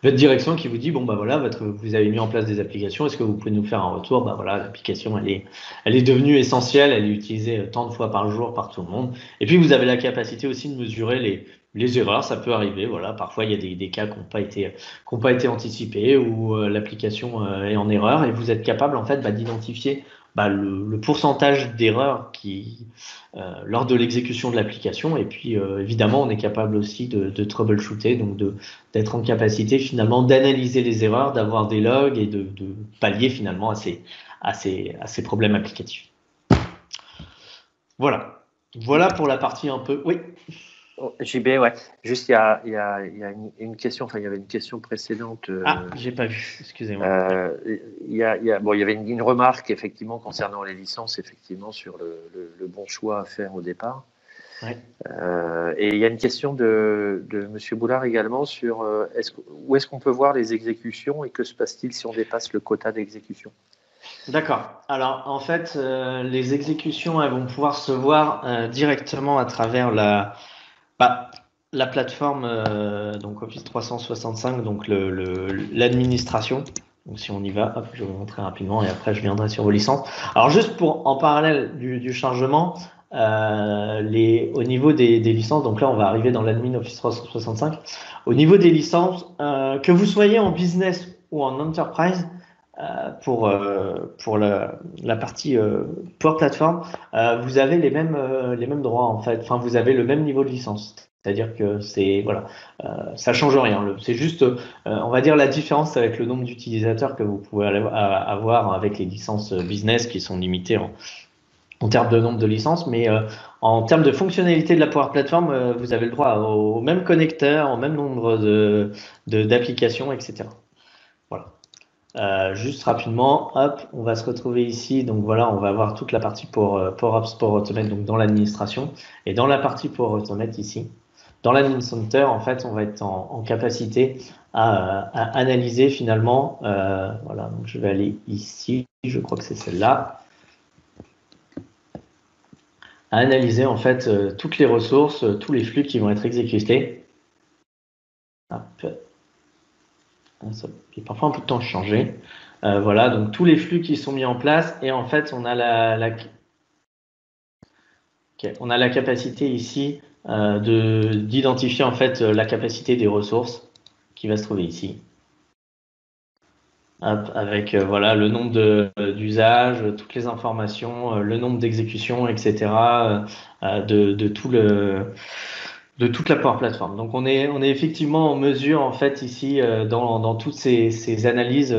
direction qui vous dit bon voilà, vous avez mis en place des applications, est-ce que vous pouvez nous faire un retour? Voilà, l'application elle est devenue essentielle, elle est utilisée tant de fois par jour par tout le monde, et puis vous avez la capacité aussi de mesurer les erreurs. Ça peut arriver, voilà, parfois il y a des cas qui n'ont pas été anticipés, ou l'application est en erreur, et vous êtes capable en fait d'identifier le pourcentage d'erreurs lors de l'exécution de l'application, et puis évidemment on est capable aussi de troubleshooter, donc d'être en capacité finalement d'analyser les erreurs, d'avoir des logs et de pallier finalement à ces problèmes applicatifs. Voilà pour la partie un peu. Oui. JB, ouais. Juste, il y a une question. Enfin, il y avait une question précédente. J'ai pas vu. Excusez-moi. Il y avait une remarque effectivement concernant les licences, effectivement sur le bon choix à faire au départ. Ouais. Et il y a une question de Monsieur Boulard également sur où est-ce qu'on peut voir les exécutions et que se passe-t-il si on dépasse le quota d'exécution? D'accord. Alors en fait, les exécutions, elles vont pouvoir se voir directement à travers la plateforme, donc Office 365, donc l'administration. Donc si on y va, hop, je vais vous montrer rapidement et après je viendrai sur vos licences. Alors juste en parallèle du chargement, au niveau des licences, donc là on va arriver dans l'admin Office 365. Au niveau des licences, que vous soyez en business ou en enterprise, pour la partie Power Platform, vous avez les mêmes droits en fait. Enfin, vous avez le même niveau de licence. C'est-à-dire que ça change rien. C'est juste, on va dire, la différence avec le nombre d'utilisateurs que vous pouvez avoir avec les licences business qui sont limitées en termes de nombre de licences, mais en termes de fonctionnalité de la Power Platform, vous avez le droit au même connecteur, au même nombre d'applications, etc. Voilà. Juste rapidement, hop, on va se retrouver ici. Donc voilà, on va avoir toute la partie Power Apps, Power Automate, donc dans l'administration, et dans la partie Power Automate ici. Dans l'Admin Center, en fait, on va être en capacité à analyser finalement. Voilà, donc je vais aller ici. Je crois que c'est celle-là. À analyser en fait toutes les ressources, tous les flux qui vont être exécutés. Hop. Ça a parfois un peu de temps de changer. Voilà, donc tous les flux qui sont mis en place, et en fait on a on a la capacité ici d'identifier en fait la capacité des ressources qui va se trouver ici. Hop, avec voilà le nombre d'usages, toutes les informations, le nombre d'exécutions, etc. De toute la Power Platform. Donc on est effectivement en mesure en fait ici dans toutes ces analyses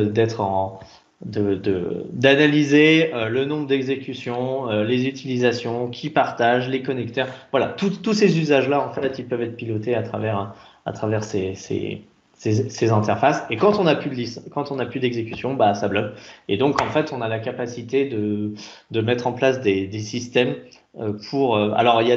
d'analyser le nombre d'exécutions, les utilisations, qui partagent, les connecteurs. Voilà, tous ces usages-là en fait ils peuvent être pilotés à travers ces interfaces. Et quand on n'a plus d'exécution, ça bloque. Et donc en fait on a la capacité de mettre en place des systèmes pour. Alors il y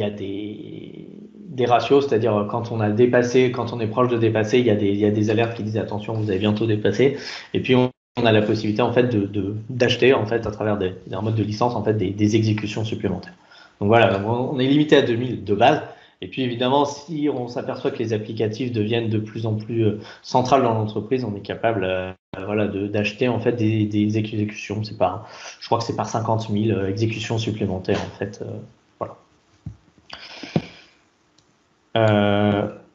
a des ratios, c'est-à-dire quand on est proche de dépasser, il y a des alertes qui disent attention, vous avez bientôt dépassé. Et puis on a la possibilité en fait d'acheter en fait à travers un mode de licence en fait des exécutions supplémentaires. Donc voilà, on est limité à 2000 de base. Et puis évidemment, si on s'aperçoit que les applicatifs deviennent de plus en plus centrales dans l'entreprise, on est capable d'acheter en fait des exécutions. Je crois que c'est par 50 000 exécutions supplémentaires en fait.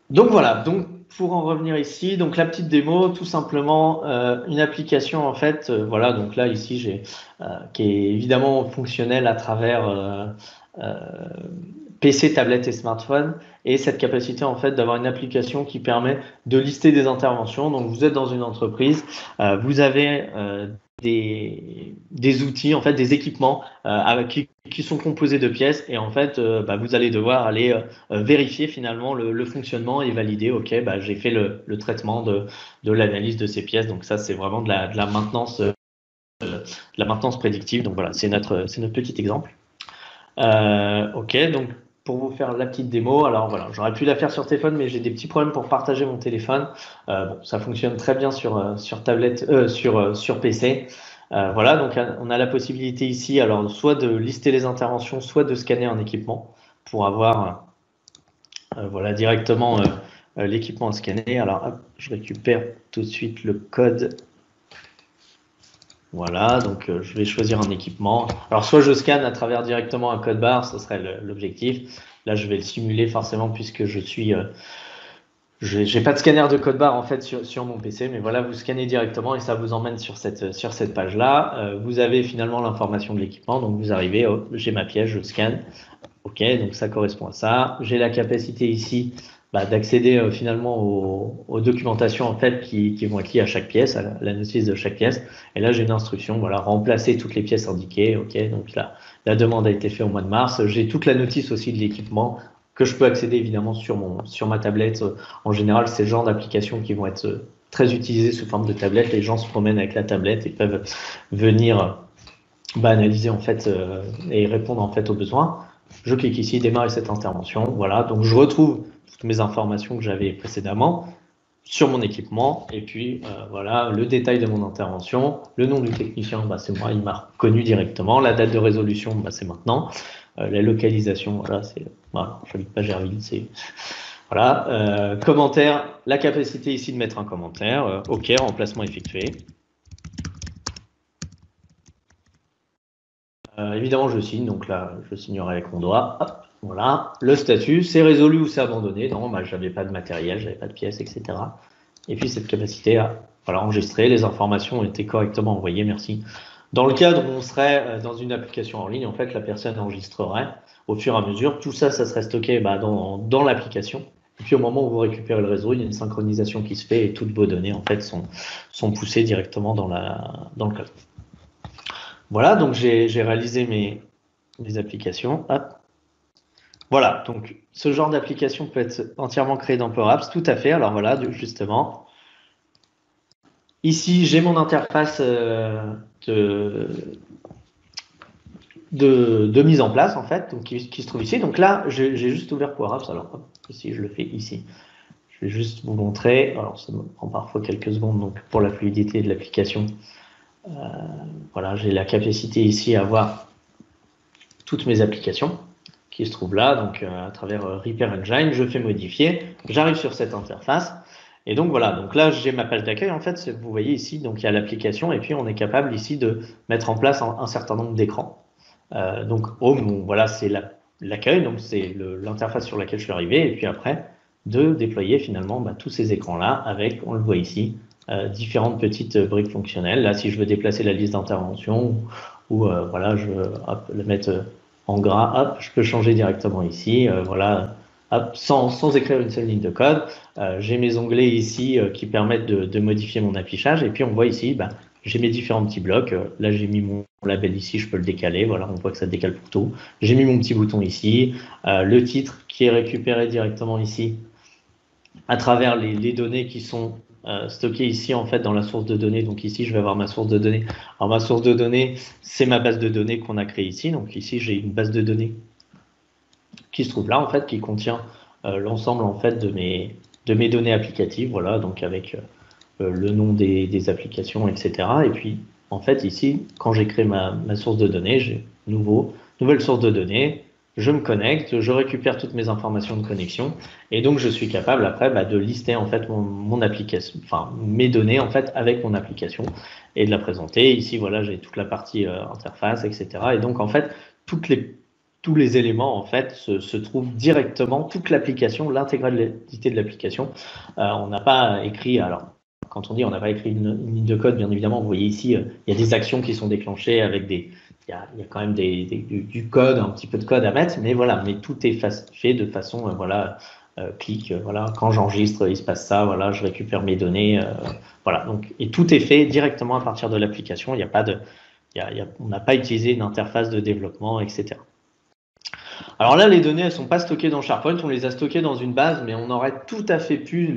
Donc voilà, donc pour en revenir ici, donc la petite démo, tout simplement une application en fait, voilà, donc là ici qui est évidemment fonctionnelle à travers PC, tablette et smartphone, et cette capacité en fait d'avoir une application qui permet de lister des interventions. Donc vous êtes dans une entreprise, vous avez des outils, en fait, des équipements qui sont composés de pièces, et en fait, vous allez devoir aller vérifier finalement le fonctionnement et valider, ok, j'ai fait le traitement de l'analyse de ces pièces. Donc ça, c'est vraiment de la maintenance la maintenance prédictive. Donc voilà, c'est notre petit exemple. Ok, donc pour vous faire la petite démo, alors voilà, j'aurais pu la faire sur téléphone, mais j'ai des petits problèmes pour partager mon téléphone. Bon, ça fonctionne très bien sur tablette, sur PC. Voilà, donc on a la possibilité ici, alors soit de lister les interventions, soit de scanner un équipement pour avoir voilà, directement l'équipement à scanner. Alors, hop, je récupère tout de suite le code. Voilà, donc je vais choisir un équipement. Alors, soit je scanne à travers directement un code barre, ce serait l'objectif. Là, je vais le simuler forcément puisque je suis... j'ai pas de scanner de code barre en fait sur mon PC, mais voilà, vous scannez directement et ça vous emmène sur cette page-là. Vous avez finalement l'information de l'équipement, donc vous arrivez, oh, j'ai ma pièce, je scanne. Ok, donc ça correspond à ça. J'ai la capacité ici d'accéder finalement aux documentations en fait qui vont être liées à chaque pièce, à la notice de chaque pièce. Et là, j'ai une instruction, voilà, remplacer toutes les pièces indiquées. Ok, donc là, la demande a été faite au mois de mars. J'ai toute la notice aussi de l'équipement que je peux accéder évidemment sur ma tablette. En général, c'est le genre d'applications qui vont être très utilisées sous forme de tablette. Les gens se promènent avec la tablette et peuvent venir analyser en fait et répondre en fait aux besoins. Je clique ici, démarrer cette intervention. Voilà, donc je retrouve toutes mes informations que j'avais précédemment sur mon équipement. Et puis, voilà, le détail de mon intervention. Le nom du technicien, c'est moi, il m'a reconnu directement. La date de résolution, c'est maintenant. La localisation, voilà, j'habite pas Gerville, c'est... Voilà, commentaire, la capacité ici de mettre un commentaire. OK, remplacement effectué. Évidemment, je signe, donc là, je signerai avec mon doigt. Hop, voilà, le statut, c'est résolu ou c'est abandonné. Non, j'avais pas de matériel, j'avais pas de pièces, etc. Et puis cette capacité à enregistrer, les informations ont été correctement envoyées, merci. Dans le cadre où on serait dans une application en ligne, en fait, la personne enregistrerait au fur et à mesure. Tout ça, ça serait stocké dans l'application. Et puis au moment où vous récupérez le réseau, il y a une synchronisation qui se fait et toutes vos données en fait sont poussées directement dans le code. Voilà, donc j'ai réalisé mes applications. Hop. Voilà, donc ce genre d'application peut être entièrement créé dans Power Apps, tout à fait. Alors voilà, justement, ici j'ai mon interface de mise en place en fait, donc qui se trouve ici. Donc là, j'ai juste ouvert Power Apps. Alors hop, ici, je le fais ici. Je vais juste vous montrer. Alors ça me prend parfois quelques secondes, donc pour la fluidité de l'application. Voilà, j'ai la capacité ici à voir toutes mes applications qui se trouvent là, donc à travers Repair Engine, je fais modifier, j'arrive sur cette interface, et donc voilà, donc là j'ai ma page d'accueil, en fait, vous voyez ici, donc il y a l'application, et puis on est capable ici de mettre en place un certain nombre d'écrans. Donc Home, voilà, c'est l'accueil, donc c'est l'interface sur laquelle je suis arrivé, et puis après, de déployer finalement tous ces écrans-là avec, on le voit ici, différentes petites briques fonctionnelles. Là, si je veux déplacer la liste d'intervention ou voilà, je veux la mettre en gras, hop, je peux changer directement ici, voilà, hop, sans écrire une seule ligne de code. J'ai mes onglets ici qui permettent de modifier mon affichage. Et puis on voit ici, j'ai mes différents petits blocs. Là, j'ai mis mon label ici, je peux le décaler. Voilà, on voit que ça décale pour tout. J'ai mis mon petit bouton ici, le titre qui est récupéré directement ici à travers les données qui sont stocké ici en fait dans la source de données. Donc ici, je vais avoir ma source de données. Alors ma source de données, c'est ma base de données qu'on a créée ici. Donc ici, j'ai une base de données qui se trouve là en fait, qui contient l'ensemble en fait de mes données applicatives. Voilà, donc avec le nom des applications, etc. Et puis en fait ici, quand j'ai créé ma source de données, j'ai nouvelle source de données. Je me connecte, je récupère toutes mes informations de connexion et donc je suis capable après de lister en fait mon application, enfin mes données en fait avec mon application et de la présenter. Ici voilà, j'ai toute la partie interface, etc. Et donc en fait tous les éléments en fait se trouvent directement, toute l'application, l'intégralité de l'application. On n'a pas écrit, alors quand on dit on n'a pas écrit une ligne de code, bien évidemment, vous voyez ici, il y a des actions qui sont déclenchées avec il y a quand même du code, un petit peu de code à mettre, mais voilà, mais tout est fait de façon, voilà, clic, voilà, quand j'enregistre, il se passe ça, voilà, je récupère mes données, voilà, donc, et tout est fait directement à partir de l'application, il n'y a pas on n'a pas utilisé une interface de développement, etc. Alors là, les données, elles sont pas stockées dans SharePoint, on les a stockées dans une base, mais on aurait tout à fait pu,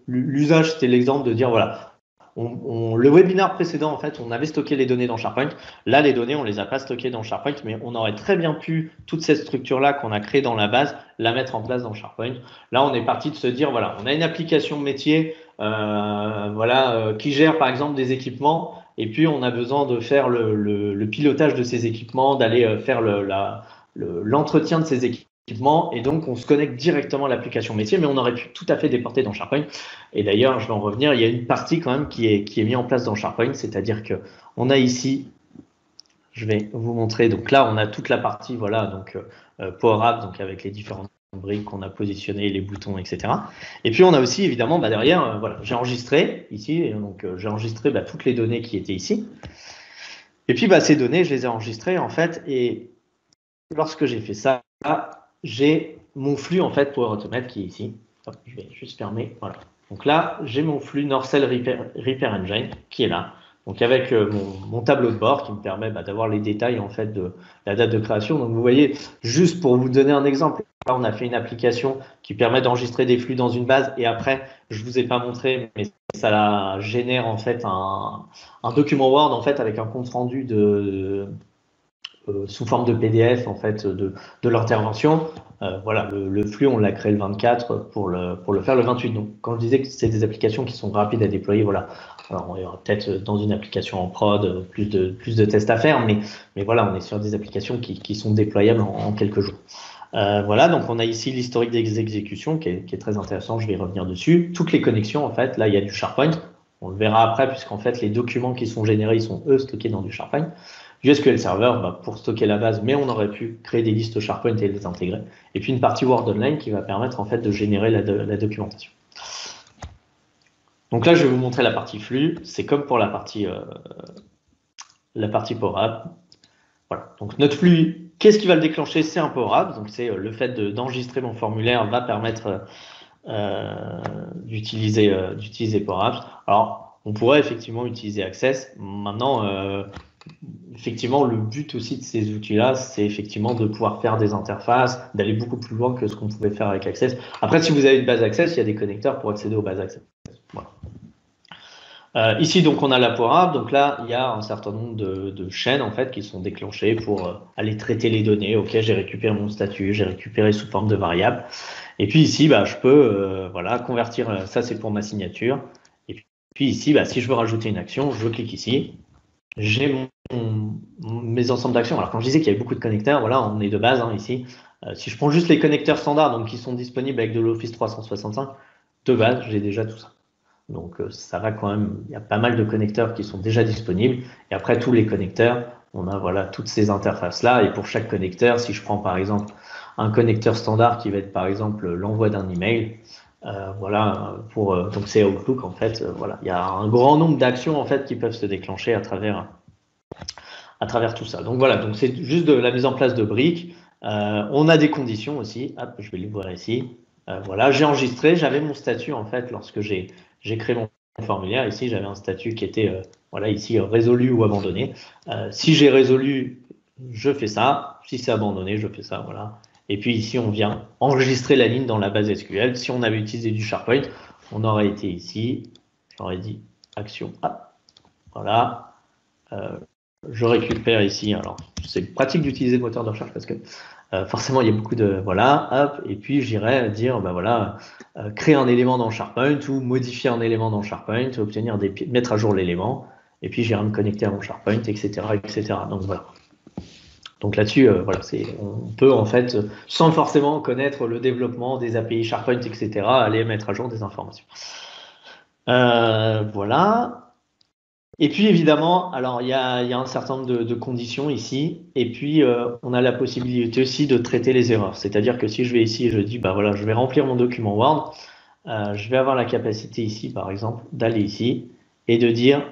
l'usage, c'était l'exemple de dire, voilà, le webinaire précédent, en fait, on avait stocké les données dans SharePoint. Là, les données, on les a pas stockées dans SharePoint, mais on aurait très bien pu, toute cette structure-là qu'on a créée dans la base, la mettre en place dans SharePoint. Là, on est parti de se dire, voilà, on a une application métier qui gère, par exemple, des équipements, et puis on a besoin de faire le pilotage de ces équipements, d'aller faire l'entretien de ces équipements. Et donc, on se connecte directement à l'application métier, mais on aurait pu tout à fait déporter dans SharePoint. Et d'ailleurs, je vais en revenir, il y a une partie quand même qui est mise en place dans SharePoint, c'est-à-dire que on a ici, je vais vous montrer, donc là, on a toute la partie, voilà, donc Power Apps, donc avec les différentes briques qu'on a positionnées, les boutons, etc. Et puis, on a aussi, évidemment, derrière, voilà, j'ai enregistré ici, donc j'ai enregistré toutes les données qui étaient ici. Et puis, ces données, je les ai enregistrées, en fait, et lorsque j'ai fait ça, j'ai mon flux en fait Power Automate qui est ici. Hop, je vais juste fermer. Voilà. Donc là, j'ai mon flux Norcell Repair Engine qui est là. Donc avec mon tableau de bord qui me permet d'avoir les détails en fait de la date de création. Donc vous voyez, juste pour vous donner un exemple, là on a fait une application qui permet d'enregistrer des flux dans une base et après, je vous ai pas montré, mais ça génère en fait un document Word en fait avec un compte rendu sous forme de PDF en fait de l'intervention. Voilà, le flux on l'a créé le 24 pour le faire le 28. Donc quand je disais que c'est des applications qui sont rapides à déployer, voilà. Alors il y aura peut-être dans une application en prod plus de tests à faire, mais voilà, on est sur des applications qui sont déployables en quelques jours. Voilà, donc on a ici l'historique des exécutions qui est très intéressant, je vais y revenir dessus. Toutes les connexions, en fait, là il y a du SharePoint, on le verra après puisqu'en fait les documents qui sont générés, ils sont eux stockés dans du SharePoint. Du SQL Server pour stocker la base, mais on aurait pu créer des listes SharePoint et les intégrer. Et puis une partie Word Online qui va permettre en fait de générer la documentation. Donc là, je vais vous montrer la partie flux. C'est comme pour la partie Power App. Voilà. Donc notre flux, qu'est-ce qui va le déclencher? C'est un Power App. Donc c'est le fait d'enregistrer mon formulaire va permettre d'utiliser Power Apps. Alors, on pourrait effectivement utiliser Access. Maintenant, effectivement, le but aussi de ces outils-là, c'est effectivement de pouvoir faire des interfaces, d'aller beaucoup plus loin que ce qu'on pouvait faire avec Access. Après, si vous avez une base Access, il y a des connecteurs pour accéder aux bases Access. Voilà. Ici, donc, on a la Power App. Donc là, il y a un certain nombre de chaînes en fait qui sont déclenchées pour aller traiter les données. Ok, j'ai récupéré mon statut, j'ai récupéré sous forme de variable. Et puis ici, je peux convertir. Ça, c'est pour ma signature. Et puis ici, si je veux rajouter une action, je clique ici. J'ai mes ensembles d'actions. Alors quand je disais qu'il y avait beaucoup de connecteurs, voilà, on est de base ici. Si je prends juste les connecteurs standards, donc qui sont disponibles avec de l'Office 365, de base, j'ai déjà tout ça. Donc ça va quand même, il y a pas mal de connecteurs qui sont déjà disponibles. Et après tous les connecteurs, on a toutes ces interfaces-là. Et pour chaque connecteur, si je prends par exemple un connecteur standard qui va être par exemple l'envoi d'un email, donc c'est Outlook en fait. Il y a un grand nombre d'actions en fait qui peuvent se déclencher à travers tout ça. Donc voilà, donc c'est juste de la mise en place de briques. On a des conditions aussi. Hop, je vais l'ouvrir ici. Voilà, j'ai enregistré, j'avais mon statut en fait lorsque j'ai créé mon formulaire. Ici, j'avais un statut qui était ici résolu ou abandonné. Si j'ai résolu, je fais ça. Si c'est abandonné, je fais ça. Voilà. Et puis ici, on vient enregistrer la ligne dans la base SQL. Si on avait utilisé du SharePoint, on aurait été ici. J'aurais dit action. Voilà. Je récupère ici. Alors, c'est pratique d'utiliser le moteur de recherche parce que forcément, il y a beaucoup de et puis j'irai dire créer un élément dans SharePoint ou modifier un élément dans SharePoint, mettre à jour l'élément, et puis j'irai me connecter à mon SharePoint, etc., etc. Donc voilà. Donc là-dessus, on peut en fait, sans forcément connaître le développement des API SharePoint, etc., aller mettre à jour des informations. Voilà. Et puis évidemment, alors il y a un certain nombre de conditions ici, et puis on a la possibilité aussi de traiter les erreurs. C'est-à-dire que si je vais ici et je dis, je vais remplir mon document Word, je vais avoir la capacité ici, par exemple, d'aller ici et de dire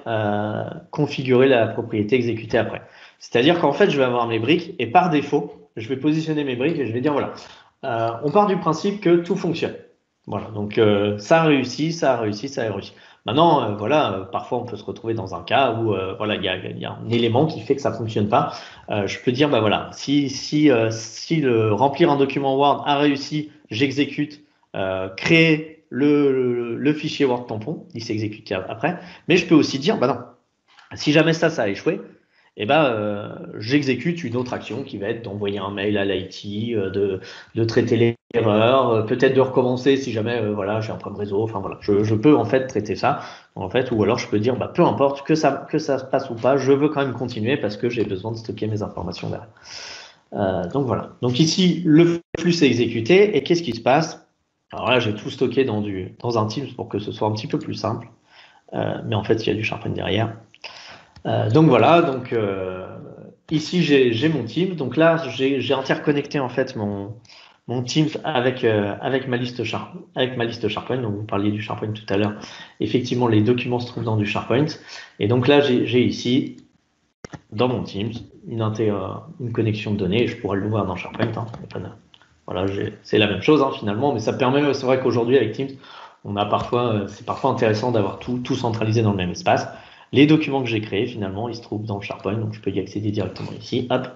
configurer la propriété exécutée après. C'est-à-dire qu'en fait, je vais avoir mes briques et par défaut, je vais positionner mes briques et je vais dire on part du principe que tout fonctionne. Voilà, donc ça a réussi, ça a réussi, ça a réussi. Maintenant, parfois on peut se retrouver dans un cas où il y a un élément qui fait que ça fonctionne pas. Je peux dire si remplir un document Word a réussi, j'exécute, créer le fichier Word tampon, il s'exécute après. Mais je peux aussi dire, bah non, si jamais ça a échoué, eh ben, j'exécute une autre action qui va être d'envoyer un mail à l'IT, de traiter l'erreur, peut-être de recommencer si jamais voilà, j'ai un problème réseau. Enfin voilà, je peux en fait traiter ça. En fait, ou alors je peux dire, bah, peu importe que ça se passe ou pas, je veux quand même continuer parce que j'ai besoin de stocker mes informations derrière. Donc voilà. Donc ici, le flux est exécuté et qu'est-ce qui se passe? Alors là, j'ai tout stocké dans un Teams pour que ce soit un petit peu plus simple. Mais en fait, il y a du SharePoint derrière. Donc voilà, donc ici j'ai mon Teams. Donc là, j'ai interconnecté en fait mon Teams avec ma liste SharePoint. Donc vous parliez du SharePoint tout à l'heure. Effectivement, les documents se trouvent dans du SharePoint. Et donc là, j'ai ici dans mon Teams une connexion de données. Je pourrais le voir dans SharePoint. Hein, voilà, c'est la même chose hein, finalement, mais ça permet. C'est vrai qu'aujourd'hui avec Teams, c'est parfois intéressant d'avoir tout centralisé dans le même espace. Les documents que j'ai créés, finalement, ils se trouvent dans le SharePoint, donc je peux y accéder directement ici. Hop.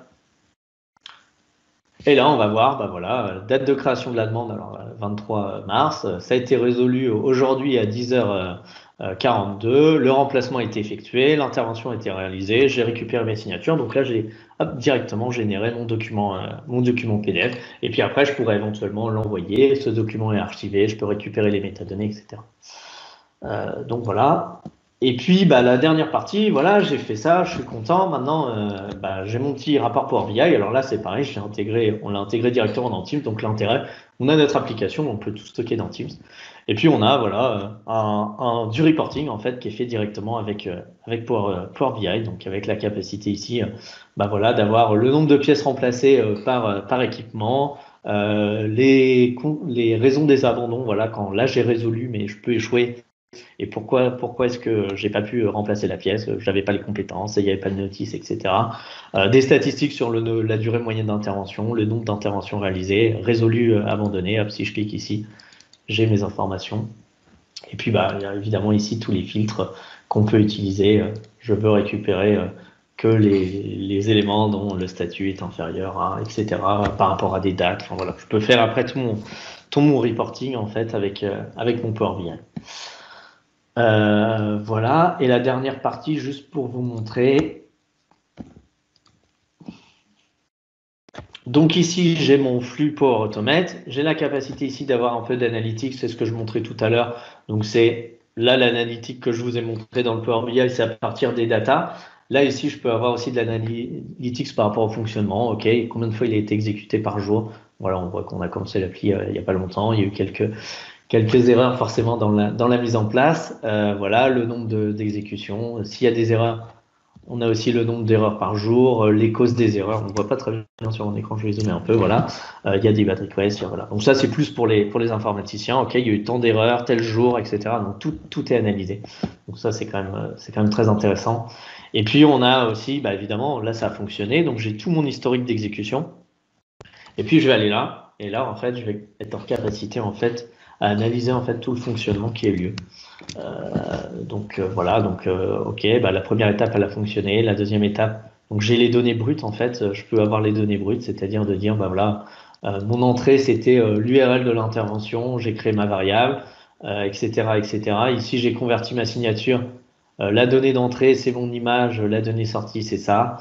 Et là, on va voir, bah voilà, date de création de la demande, alors 23 mars, ça a été résolu aujourd'hui à 10h42, le remplacement a été effectué, l'intervention a été réalisée, j'ai récupéré mes signatures, donc là, j'ai directement généré mon document PDF, et puis après, je pourrais éventuellement l'envoyer, ce document est archivé, je peux récupérer les métadonnées, etc. Donc voilà. Et puis bah, la dernière partie, voilà, j'ai fait ça, je suis content. Maintenant, j'ai mon petit rapport Power BI. Alors là, c'est pareil, on l'a intégré directement dans Teams. Donc l'intérêt, on a notre application, on peut tout stocker dans Teams. Et puis on a voilà du reporting en fait qui est fait directement avec Power BI, donc avec la capacité ici, voilà, d'avoir le nombre de pièces remplacées par équipement. Les raisons des abandons, voilà, quand là j'ai résolu, mais je peux échouer. Et pourquoi est-ce que j'ai pas pu remplacer la pièce? J'avais pas les compétences, il n'y avait pas de notice, etc. Des statistiques sur la durée moyenne d'intervention, le nombre d'interventions réalisées, résolues, abandonnées. Hop, si je clique ici, j'ai mes informations. Et puis, bah, il y a évidemment ici tous les filtres qu'on peut utiliser. Je veux récupérer que les éléments dont le statut est inférieur à, etc. Par rapport à des dates. Enfin, voilà, je peux faire après tout mon reporting en fait avec mon Power BI. Voilà, et la dernière partie, juste pour vous montrer. Donc ici, j'ai mon flux Power Automate. J'ai la capacité ici d'avoir un peu d'analytics, c'est ce que je montrais tout à l'heure. Donc c'est là l'analytique que je vous ai montré dans le Power BI, c'est à partir des datas. Là ici, je peux avoir aussi de l'analytics par rapport au fonctionnement. Ok, combien de fois il a été exécuté par jour? Voilà, on voit qu'on a commencé l'appli il n'y a pas longtemps. Il y a eu quelques erreurs forcément dans la mise en place. Voilà, le nombre d'exécutions. S'il y a des erreurs, on a aussi le nombre d'erreurs par jour, les causes des erreurs. On ne voit pas très bien sur mon écran, je vais zoomer un peu. Voilà, il y a des bad requests. Voilà. Donc ça, c'est plus pour les informaticiens. Ok, il y a eu tant d'erreurs, tel jour, etc. Donc tout est analysé. Donc ça, c'est quand même très intéressant. Et puis on a aussi, bah, évidemment, là ça a fonctionné. Donc j'ai tout mon historique d'exécution. Et puis je vais aller là. Et là, en fait, je vais être en capacité en fait à analyser en fait tout le fonctionnement qui a eu lieu. Voilà, ok, bah, la première étape elle a fonctionné, la deuxième étape, donc j'ai les données brutes en fait, je peux avoir les données brutes, c'est-à-dire de dire bah voilà, mon entrée c'était l'URL de l'intervention, j'ai créé ma variable, etc., etc. Ici j'ai converti ma signature, la donnée d'entrée c'est mon image, la donnée sortie c'est ça.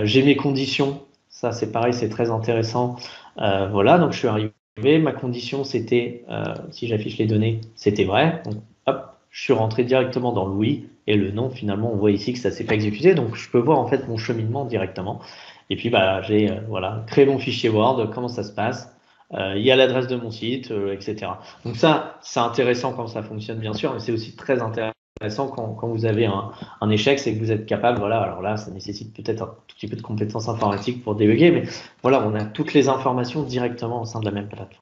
J'ai mes conditions, ça c'est pareil, c'est très intéressant. Voilà, donc je suis arrivé. Ma condition, c'était, si j'affiche les données, c'était vrai. Donc, hop, je suis rentré directement dans le oui et le non. Finalement, on voit ici que ça s'est pas exécuté. Donc, je peux voir en fait mon cheminement directement. Et puis, bah, j'ai voilà, créé mon fichier Word, comment ça se passe. Il y a l'adresse de mon site, etc. Donc ça, c'est intéressant quand ça fonctionne, bien sûr, mais c'est aussi très intéressant quand vous avez un échec, c'est que vous êtes capable, voilà, alors là, ça nécessite peut-être un tout petit peu de compétences informatiques pour débugger, mais voilà, on a toutes les informations directement au sein de la même plateforme.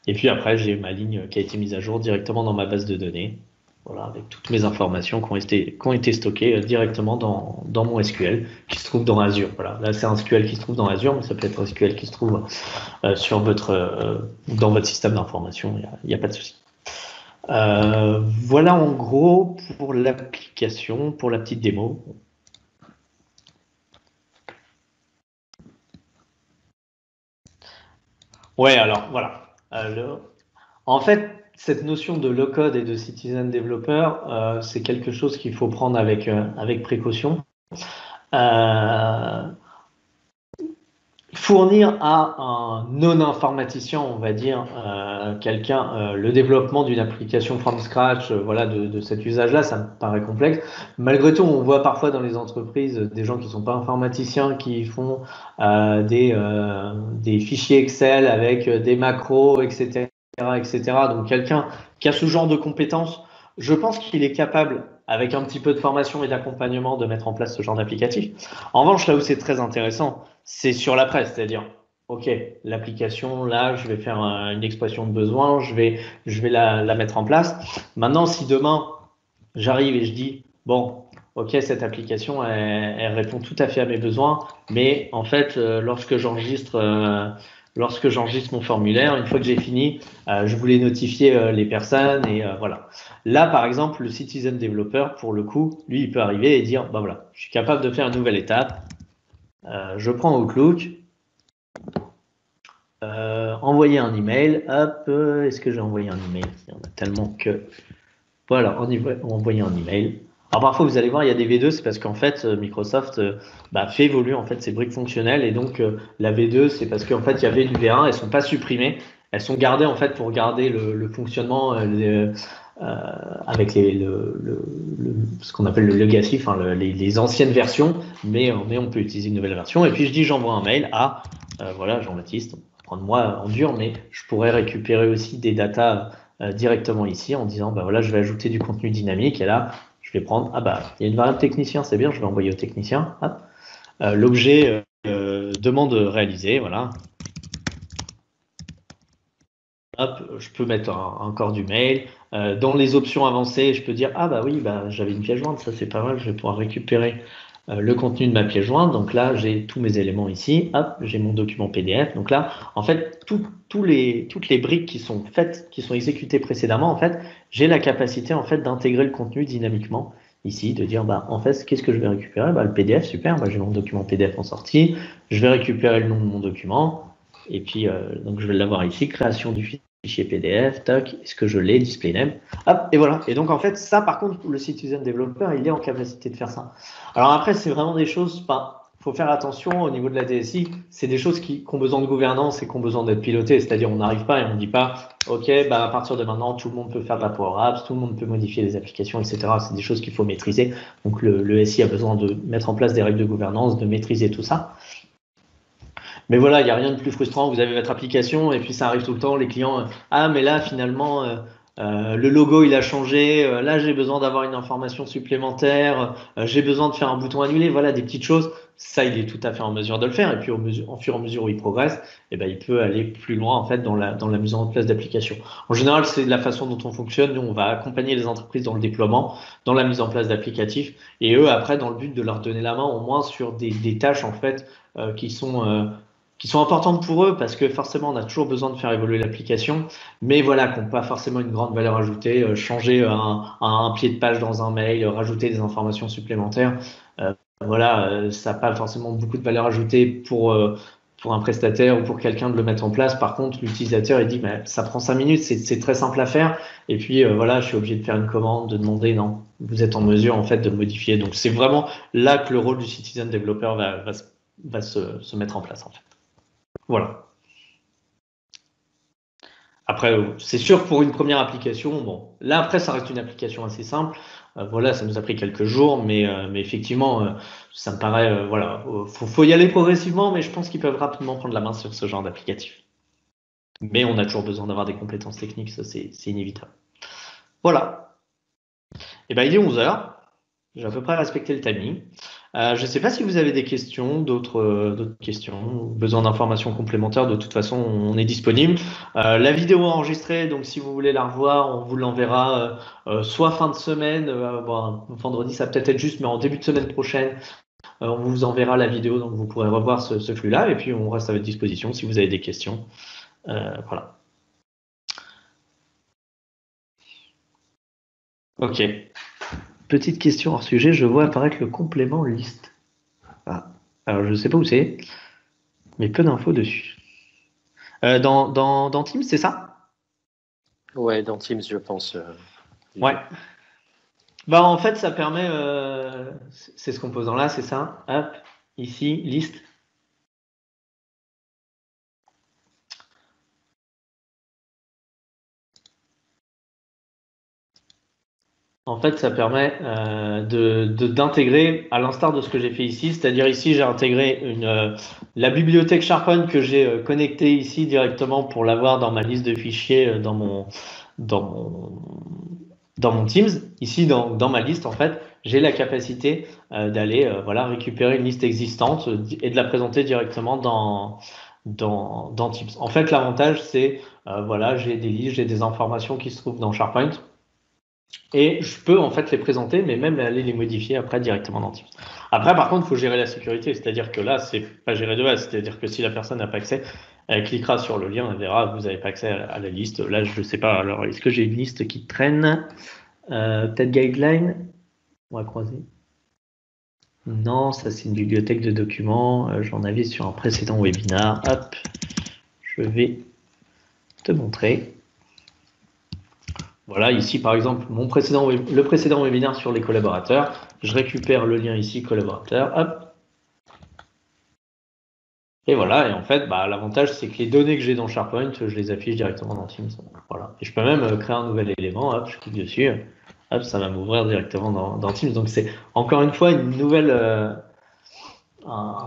Et puis après, j'ai ma ligne qui a été mise à jour directement dans ma base de données, voilà, avec toutes mes informations qui ont été stockées directement dans mon SQL qui se trouve dans Azure. Voilà, là, c'est un SQL qui se trouve dans Azure, mais ça peut être un SQL qui se trouve dans votre système d'information, il n'y a pas de souci. Voilà en gros pour l'application, pour la petite démo. Ouais, alors voilà. En fait, cette notion de low-code et de citizen developer, c'est quelque chose qu'il faut prendre avec précaution. Fournir à un non-informaticien, on va dire, quelqu'un, le développement d'une application from scratch, voilà, de cet usage-là, ça me paraît complexe. Malgré tout, on voit parfois dans les entreprises des gens qui sont pas informaticiens qui font des fichiers Excel avec des macros, etc., etc. Donc quelqu'un qui a ce genre de compétences, je pense qu'il est capable, avec un petit peu de formation et d'accompagnement, de mettre en place ce genre d'applicatif. En revanche, là où c'est très intéressant, c'est sur la presse, c'est-à-dire, OK, l'application, là, je vais faire une expression de besoin, je vais la mettre en place. Maintenant, si demain, j'arrive et je dis, bon, OK, cette application, elle répond tout à fait à mes besoins, mais en fait, lorsque j'enregistre mon formulaire, une fois que j'ai fini, je voulais notifier les personnes et voilà. Là, par exemple, le citizen developer, pour le coup, lui, il peut arriver et dire, bah voilà, je suis capable de faire une nouvelle étape. Je prends Outlook, envoyer un email. Hop, est-ce que j'ai envoyé un email? Il y en a tellement que. Voilà, envoyer un email. Alors parfois, vous allez voir, il y a des V2, c'est parce qu'en fait, Microsoft fait évoluer en fait ses briques fonctionnelles et donc la V2, c'est parce qu'en fait, il y avait du V1, elles sont pas supprimées, elles sont gardées en fait pour garder le fonctionnement avec ce qu'on appelle le legacy, enfin les anciennes versions, mais on peut utiliser une nouvelle version. Et puis je dis, j'envoie un mail à voilà, Jean-Baptiste, on va prendre moi en dur, mais je pourrais récupérer aussi des datas directement ici en disant bah voilà, je vais ajouter du contenu dynamique et là je vais prendre ah bah il y a une variable technicien, c'est bien, je vais envoyer au technicien. L'objet demande réalisée, voilà. Hop, je peux mettre un corps du mail. Dans les options avancées, je peux dire ah bah oui, bah j'avais une pièce jointe, ça c'est pas mal, je vais pouvoir récupérer le contenu de ma pièce jointe. Donc là, j'ai tous mes éléments ici. Hop, j'ai mon document PDF. Donc là, en fait, toutes les briques qui sont faites, qui sont exécutées précédemment, en fait, j'ai la capacité en fait d'intégrer le contenu dynamiquement ici, de dire bah en fait, qu'est-ce que je vais récupérer? Bah le PDF, super. Bah j'ai mon document PDF en sortie. Je vais récupérer le nom de mon document. Et puis donc je vais l'avoir ici, création du fichier PDF, tac, est-ce que je l'ai, display name, hop, et voilà. Et donc en fait, ça par contre, le citizen developer, il est en capacité de faire ça. Alors après, c'est vraiment des choses, faut faire attention au niveau de la DSI, c'est des choses qui ont besoin de gouvernance et qui ont besoin d'être pilotées, c'est-à-dire on n'arrive pas et on ne dit pas, ok, bah à partir de maintenant, tout le monde peut faire de la Power Apps, tout le monde peut modifier les applications, etc. C'est des choses qu'il faut maîtriser. Donc le SI a besoin de mettre en place des règles de gouvernance, de maîtriser tout ça. Mais voilà, il n'y a rien de plus frustrant. Vous avez votre application et puis ça arrive tout le temps. Les clients, ah, mais là, finalement, le logo, il a changé. Là, j'ai besoin d'avoir une information supplémentaire. J'ai besoin de faire un bouton annulé. Voilà, des petites choses. Ça, il est tout à fait en mesure de le faire. Et puis, en fur et à mesure où il progresse, eh ben, il peut aller plus loin, en fait, dans la mise en place d'applications. En général, c'est la façon dont on fonctionne. Nous, on va accompagner les entreprises dans le déploiement, dans la mise en place d'applicatifs. Et eux, après, dans le but de leur donner la main, au moins sur des tâches, en fait, qui sont importantes pour eux parce que forcément on a toujours besoin de faire évoluer l'application, mais voilà, qui n'ont pas forcément une grande valeur ajoutée, changer un pied de page dans un mail, rajouter des informations supplémentaires, voilà, ça n'a pas forcément beaucoup de valeur ajoutée pour un prestataire ou pour quelqu'un de le mettre en place. Par contre, l'utilisateur il dit bah, ça prend 5 minutes, c'est très simple à faire, et puis voilà, je suis obligé de faire une commande, de demander, non, vous êtes en mesure en fait de le modifier. Donc c'est vraiment là que le rôle du citizen developer va se mettre en place en fait. Voilà. Après, c'est sûr pour une première application, bon, là après ça reste une application assez simple. Voilà, ça nous a pris quelques jours, mais effectivement, ça me paraît, voilà, faut y aller progressivement, mais je pense qu'ils peuvent rapidement prendre la main sur ce genre d'applicatif. Mais on a toujours besoin d'avoir des compétences techniques, ça c'est inévitable. Voilà. Et ben il est 11h. J'ai à peu près respecté le timing. Je ne sais pas si vous avez des questions, d'autres questions, besoin d'informations complémentaires. De toute façon, on est disponible. La vidéo enregistrée, donc si vous voulez la revoir, on vous l'enverra soit fin de semaine, bon, vendredi ça peut être juste, mais en début de semaine prochaine, on vous enverra la vidéo, donc vous pourrez revoir ce flux-là. Et puis on reste à votre disposition si vous avez des questions. Voilà. Ok. Petite question hors sujet, je vois apparaître le complément liste. Ah. Alors je ne sais pas où c'est, mais peu d'infos dessus. Dans Teams, c'est ça? Ouais, dans Teams, je pense. Ouais. Bah, en fait, ça permet, c'est ce composant là, c'est ça. Hop, ici, liste. En fait, ça permet d'intégrer, à l'instar de ce que j'ai fait ici, c'est-à-dire ici, j'ai intégré la bibliothèque SharePoint que j'ai connectée ici directement pour l'avoir dans ma liste de fichiers dans mon, dans mon Teams. Ici, dans ma liste, en fait, j'ai la capacité d'aller voilà, récupérer une liste existante et de la présenter directement dans Teams. En fait, l'avantage, c'est voilà, j'ai des listes, j'ai des informations qui se trouvent dans SharePoint. Et je peux en fait les présenter, mais même aller les modifier après directement dans Teams. Après, par contre, il faut gérer la sécurité, c'est-à-dire que là, c'est pas géré de base, c'est-à-dire que si la personne n'a pas accès, elle cliquera sur le lien, elle verra, vous n'avez pas accès à la liste. Là, je ne sais pas. Alors, est-ce que j'ai une liste qui traîne? Peut-être guideline? On va croiser. Non, ça c'est une bibliothèque de documents. J'en avais sur un précédent webinar. Hop, je vais te montrer. Voilà, ici par exemple, le précédent webinaire sur les collaborateurs, je récupère le lien ici, collaborateur, hop. Et voilà, et en fait, bah, l'avantage c'est que les données que j'ai dans SharePoint, je les affiche directement dans Teams. Voilà. Et je peux même créer un nouvel élément, hop, je clique dessus, hop, ça va m'ouvrir directement dans Teams. Donc c'est encore une fois un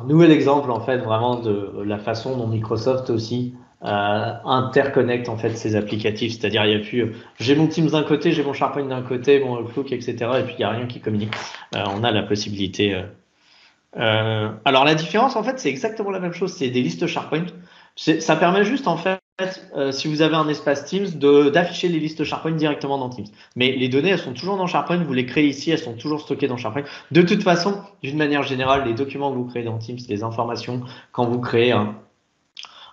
nouvel exemple en fait vraiment de la façon dont Microsoft aussi interconnecte en fait ces applicatifs. C'est-à-dire il y a plus j'ai mon Teams d'un côté, j'ai mon SharePoint d'un côté, mon Outlook, etc. Et puis il n'y a rien qui communique. On a la possibilité. Alors la différence en fait c'est exactement la même chose. C'est des listes SharePoint. Ça permet juste en fait si vous avez un espace Teams d'afficher les listes SharePoint directement dans Teams. Mais les données elles sont toujours dans SharePoint. Vous les créez ici, elles sont toujours stockées dans SharePoint. De toute façon, d'une manière générale, les documents que vous créez dans Teams, les informations quand vous créez un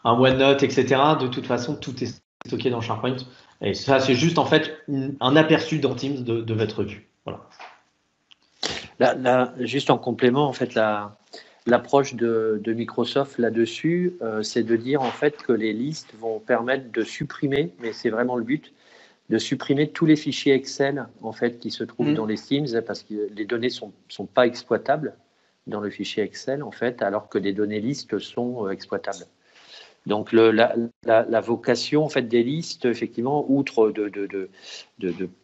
OneNote, etc. De toute façon, tout est stocké dans SharePoint. Et ça, c'est juste en fait un aperçu dans Teams de votre vue. Voilà. Là, juste en complément, en fait, l'approche de Microsoft là-dessus, c'est de dire en fait que les listes vont permettre de supprimer, mais c'est vraiment le but, de supprimer tous les fichiers Excel en fait qui se trouvent dans les Teams parce que les données sont pas exploitables dans le fichier Excel en fait, alors que les données listes sont exploitables. Donc la vocation en fait des listes, effectivement, outre de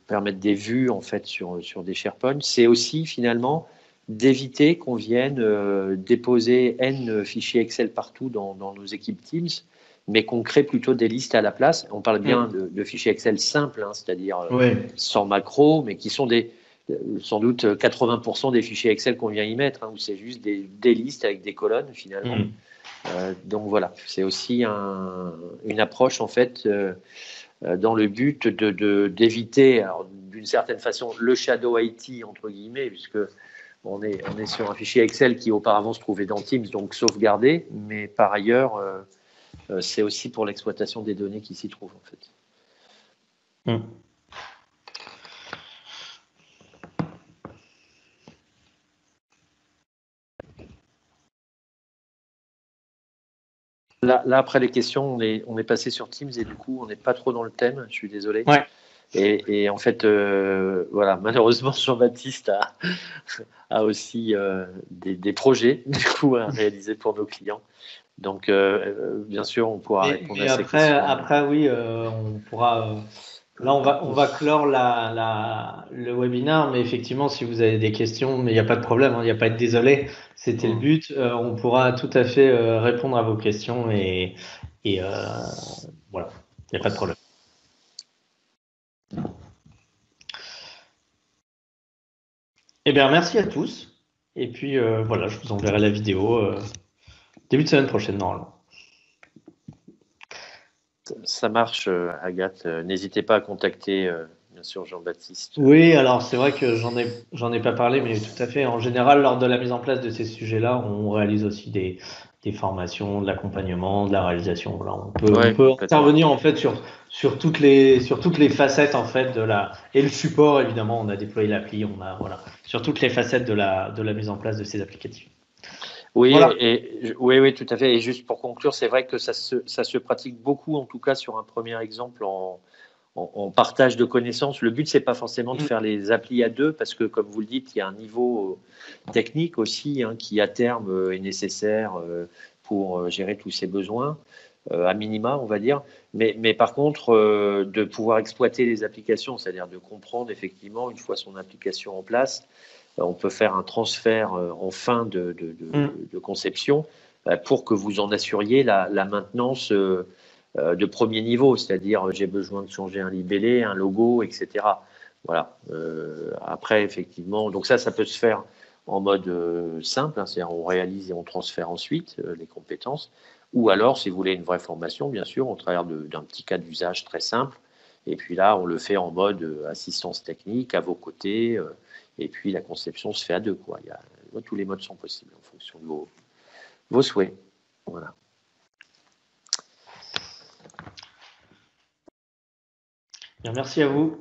permettre des vues en fait sur des SharePoint, c'est aussi finalement d'éviter qu'on vienne déposer n fichiers Excel partout dans nos équipes Teams, mais qu'on crée plutôt des listes à la place. On parle bien de fichiers Excel simples, hein, c'est-à-dire sans macro, mais qui sont sans doute 80% des fichiers Excel qu'on vient y mettre, hein, où c'est juste des listes avec des colonnes finalement. Donc voilà, c'est aussi une approche en fait dans le but d'éviter, d'une certaine façon, le shadow IT entre guillemets, puisque on est sur un fichier Excel qui auparavant se trouvait dans Teams, donc sauvegardé, mais par ailleurs, c'est aussi pour l'exploitation des données qui s'y trouvent en fait. Là, après les questions, on est passé sur Teams et du coup, on n'est pas trop dans le thème. Je suis désolé. Ouais. Et en fait, voilà, malheureusement, Jean-Baptiste a aussi des projets du coup à réaliser pour nos clients. Donc, bien sûr, on pourra répondre à ces questions. Après, oui, on pourra. Là, on va clore le webinaire, mais effectivement, si vous avez des questions, mais il n'y a pas de problème, il n'y a pas à être désolé, c'était le but. On pourra tout à fait répondre à vos questions et voilà, il n'y a pas de problème. Eh bien, merci à tous. Et puis, voilà, je vous enverrai la vidéo début de semaine prochaine, normalement. Ça marche, Agathe. N'hésitez pas à contacter, bien sûr, Jean-Baptiste. Oui, alors c'est vrai que j'en ai pas parlé, mais tout à fait. En général, lors de la mise en place de ces sujets-là, on réalise aussi des formations, de l'accompagnement, de la réalisation. Voilà, on peut intervenir en fait sur toutes les facettes en fait et le support évidemment. On a déployé l'appli, voilà sur toutes les facettes de la mise en place de ces applicatifs. Oui, voilà. Oui, tout à fait. Et juste pour conclure, c'est vrai que ça se pratique beaucoup, en tout cas sur un premier exemple en partage de connaissances. Le but, c'est pas forcément de faire les applis à deux, parce que, comme vous le dites, il y a un niveau technique aussi qui, à terme, est nécessaire pour gérer tous ces besoins, à minima, on va dire. Mais par contre, de pouvoir exploiter les applications, c'est-à-dire de comprendre effectivement, une fois son application en place, on peut faire un transfert en fin de conception pour que vous en assuriez la maintenance de premier niveau, c'est-à-dire j'ai besoin de changer un libellé, un logo, etc. Voilà. Après, effectivement, donc ça peut se faire en mode simple, c'est-à-dire on réalise et on transfère ensuite les compétences, ou alors, si vous voulez une vraie formation, bien sûr, au travers d'un petit cas d'usage très simple, et puis là, on le fait en mode assistance technique, à vos côtés, et puis la conception se fait à deux, quoi. Tous les modes sont possibles en fonction de vos souhaits. Voilà. Bien, merci à vous.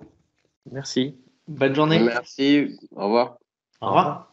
Merci. Bonne journée. Merci. Au revoir. Au revoir.